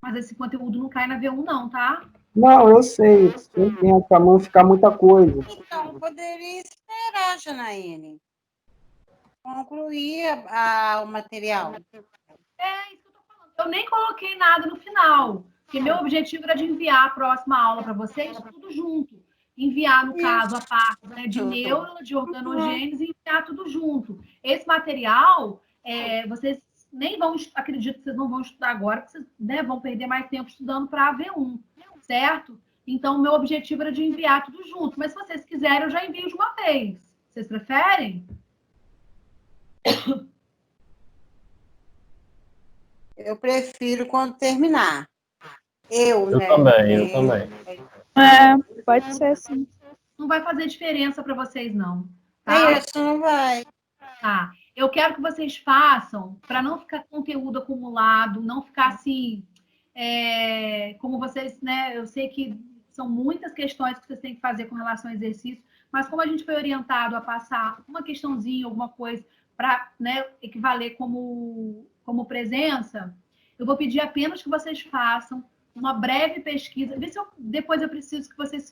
Mas esse conteúdo não cai na V1, não, tá? Não, eu sei. Eu entendo, para não ficar muita coisa. Então, poderia esperar, Janaíne. Concluir o material. É isso que eu tô falando. Eu nem coloquei nada no final, porque meu objetivo era de enviar a próxima aula para vocês tudo junto. Enviar, no caso, a parte, né, de neurula, de organogênese, e enviar tudo junto. Esse material, vocês nem vão, acredito que vocês não vão estudar agora, porque vocês, né, vão perder mais tempo estudando para a V1, certo? Então, meu objetivo era de enviar tudo junto. Mas se vocês quiserem, eu já envio de uma vez. Vocês preferem? Eu prefiro quando terminar. Eu, né? Eu também. Pode ser sim. Não vai fazer diferença para vocês, não. Tá? Isso não vai. Tá. Eu quero que vocês façam, para não ficar conteúdo acumulado, não ficar assim, como vocês, né? Eu sei que são muitas questões que vocês têm que fazer com relação ao exercício, mas como a gente foi orientado a passar uma questãozinha, alguma coisa, para, né, equivaler como presença, eu vou pedir apenas que vocês façam uma breve pesquisa. Vê se depois eu preciso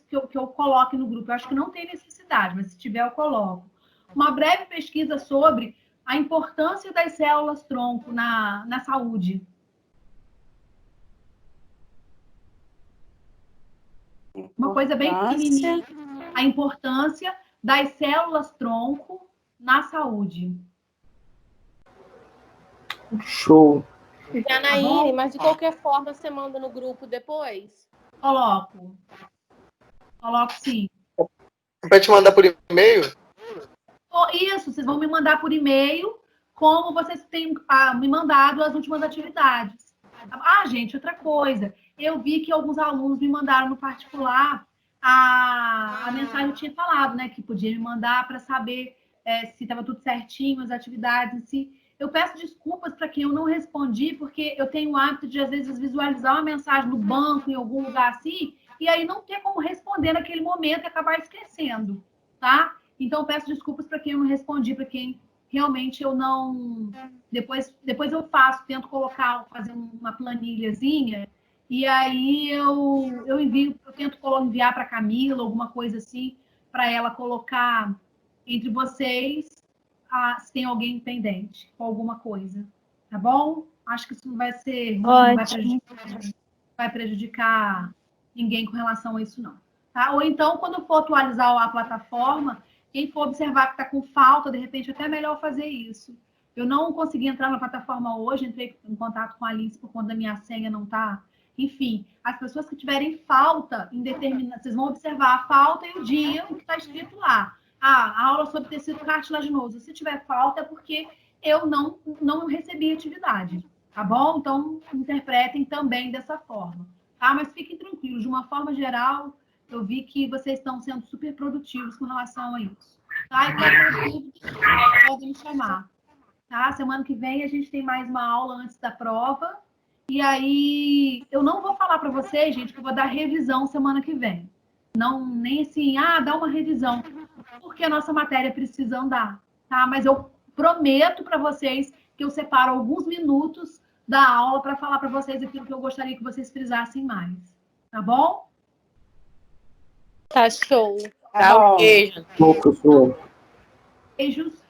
que eu coloque no grupo. Eu acho que não tem necessidade, mas se tiver, eu coloco. Uma breve pesquisa sobre a importância das células-tronco na saúde. Uma coisa bem pequenininha. A importância das células-tronco na saúde. Show. Janaíne, mas de qualquer forma você manda no grupo depois? Coloco sim. Para te mandar por e-mail? Isso, vocês vão me mandar por e-mail, como vocês têm me mandado as últimas atividades. Gente, outra coisa. Eu vi que alguns alunos me mandaram no particular a mensagem que eu tinha falado, né? Que podia me mandar para saber se estava tudo certinho, as atividades em si. Eu peço desculpas para quem eu não respondi, porque eu tenho o hábito de, às vezes, visualizar uma mensagem no banco, em algum lugar assim, e aí não ter como responder naquele momento e acabar esquecendo, tá? Então, eu peço desculpas para quem eu não respondi, para quem realmente eu não... Depois eu tento fazer uma planilhazinha, e aí eu envio, eu tento enviar para a Camila, alguma coisa assim, para ela colocar entre vocês se tem alguém pendente com alguma coisa, tá bom? Acho que isso não vai ser... Não vai prejudicar ninguém com relação a isso, não. Tá? Ou então, quando for atualizar a plataforma, quem for observar que está com falta, de repente, até é melhor fazer isso. Eu não consegui entrar na plataforma hoje, entrei em contato com a Alice por conta da minha senha não tá. Enfim, as pessoas que tiverem falta em vocês vão observar a falta e o dia, o que está escrito lá. A aula sobre tecido cartilaginoso. Se tiver falta, é porque eu não recebi atividade, tá bom? Então, interpretem também dessa forma, tá? Mas fiquem tranquilos, de uma forma geral, eu vi que vocês estão sendo super produtivos com relação a isso, tá? E qualquer dúvida, podem me chamar, tá? Semana que vem a gente tem mais uma aula antes da prova, e aí eu não vou falar para vocês, gente, que eu vou dar revisão semana que vem. Não, nem assim, dá uma revisão, porque a nossa matéria precisa andar, tá? Mas eu prometo para vocês que eu separo alguns minutos da aula para falar para vocês aquilo que eu gostaria que vocês frisassem mais, tá bom? Tá show. Tá bom. Beijo. Bom, professor. Beijos.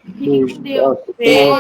Fiquem Beijo. com Deus. Beijo.